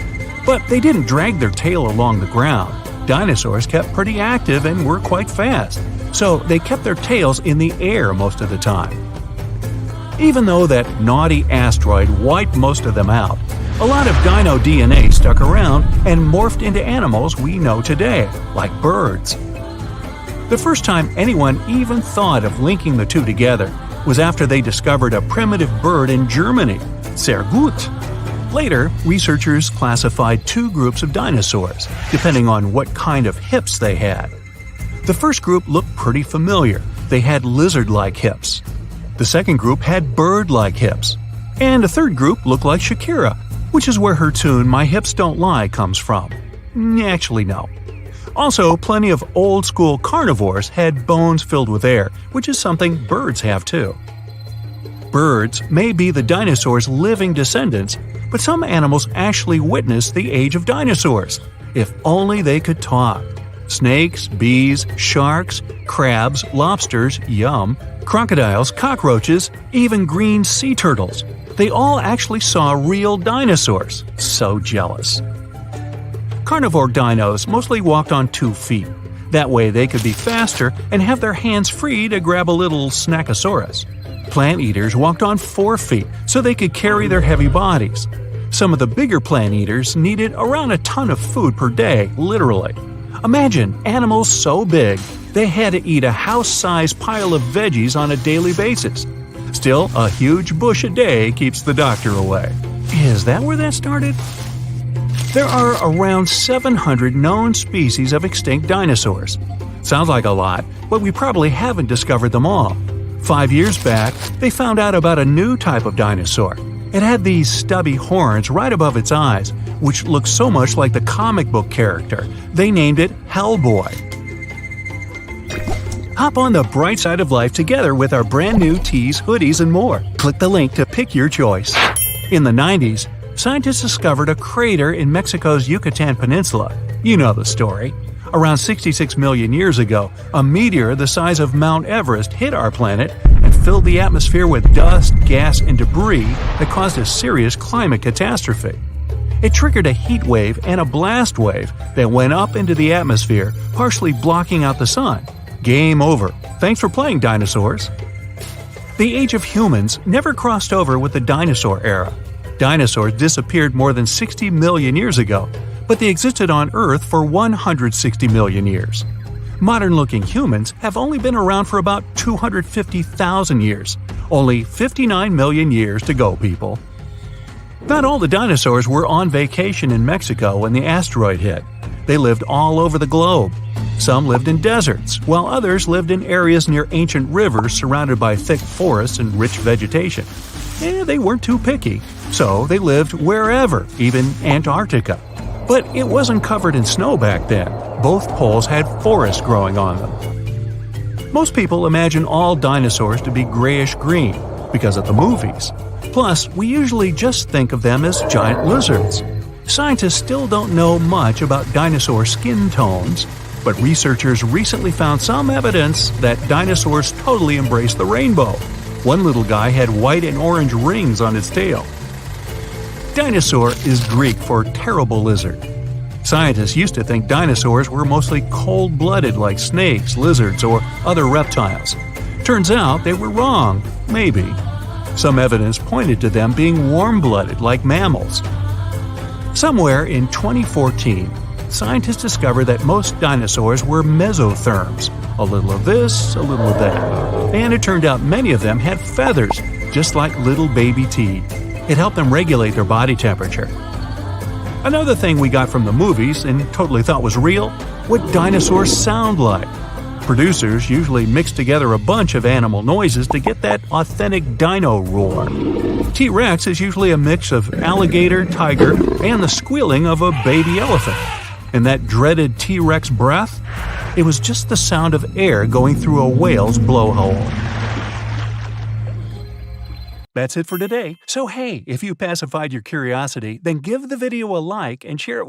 But they didn't drag their tail along the ground. Dinosaurs kept pretty active and were quite fast, so they kept their tails in the air most of the time. Even though that naughty asteroid wiped most of them out, a lot of dino DNA stuck around and morphed into animals we know today, like birds. The first time anyone even thought of linking the two together was after they discovered a primitive bird in Germany, Cergut. Later, researchers classified 2 groups of dinosaurs, depending on what kind of hips they had. The first group looked pretty familiar. They had lizard-like hips. The second group had bird-like hips. And a third group looked like Shakira, which is where her tune My Hips Don't Lie comes from. Actually, no. Also, plenty of old-school carnivores had bones filled with air, which is something birds have too. Birds may be the dinosaurs' living descendants, but some animals actually witnessed the age of dinosaurs. If only they could talk. Snakes, bees, sharks, crabs, lobsters, yum, crocodiles, cockroaches, even green sea turtles. They all actually saw real dinosaurs. So jealous. Carnivore dinos mostly walked on 2 feet. That way they could be faster and have their hands free to grab a little snackosaurus. Plant eaters walked on 4 feet so they could carry their heavy bodies. Some of the bigger plant eaters needed around a ton of food per day, literally. Imagine animals so big they had to eat a house-sized pile of veggies on a daily basis. Still, a huge bush a day keeps the doctor away. Is that where that started? There are around 700 known species of extinct dinosaurs. Sounds like a lot, but we probably haven't discovered them all. 5 years back, they found out about a new type of dinosaur. It had these stubby horns right above its eyes, which looked so much like the comic book character. They named it Hellboy. Hop on the bright side of life together with our brand new tees, hoodies, and more. Click the link to pick your choice. In the 90s, scientists discovered a crater in Mexico's Yucatan Peninsula. You know the story. Around 66 million years ago, a meteor the size of Mount Everest hit our planet and filled the atmosphere with dust, gas, and debris that caused a serious climate catastrophe. It triggered a heat wave and a blast wave that went up into the atmosphere, partially blocking out the sun. Game over. Thanks for playing, dinosaurs. The age of humans never crossed over with the dinosaur era. Dinosaurs disappeared more than 60 million years ago, but they existed on Earth for 160 million years. Modern-looking humans have only been around for about 250,000 years. Only 59 million years to go, people. Not all the dinosaurs were on vacation in Mexico when the asteroid hit. They lived all over the globe. Some lived in deserts, while others lived in areas near ancient rivers surrounded by thick forests and rich vegetation. They weren't too picky, so they lived wherever, even Antarctica. But it wasn't covered in snow back then. Both poles had forests growing on them. Most people imagine all dinosaurs to be grayish-green because of the movies. Plus, we usually just think of them as giant lizards. Scientists still don't know much about dinosaur skin tones, but researchers recently found some evidence that dinosaurs totally embraced the rainbow. One little guy had white and orange rings on its tail. Dinosaur is Greek for terrible lizard. Scientists used to think dinosaurs were mostly cold-blooded like snakes, lizards, or other reptiles. Turns out they were wrong, maybe. Some evidence pointed to them being warm-blooded like mammals. Somewhere in 2014, scientists discovered that most dinosaurs were mesotherms, a little of this, a little of that. And it turned out many of them had feathers, just like little baby teeth. It helped them regulate their body temperature. Another thing we got from the movies and totally thought was real, what dinosaurs sound like. Producers usually mix together a bunch of animal noises to get that authentic dino roar. T-Rex is usually a mix of alligator, tiger, and the squealing of a baby elephant. And that dreaded T-Rex breath? It was just the sound of air going through a whale's blowhole. That's it for today. So hey, if you pacified your curiosity, then give the video a like and share it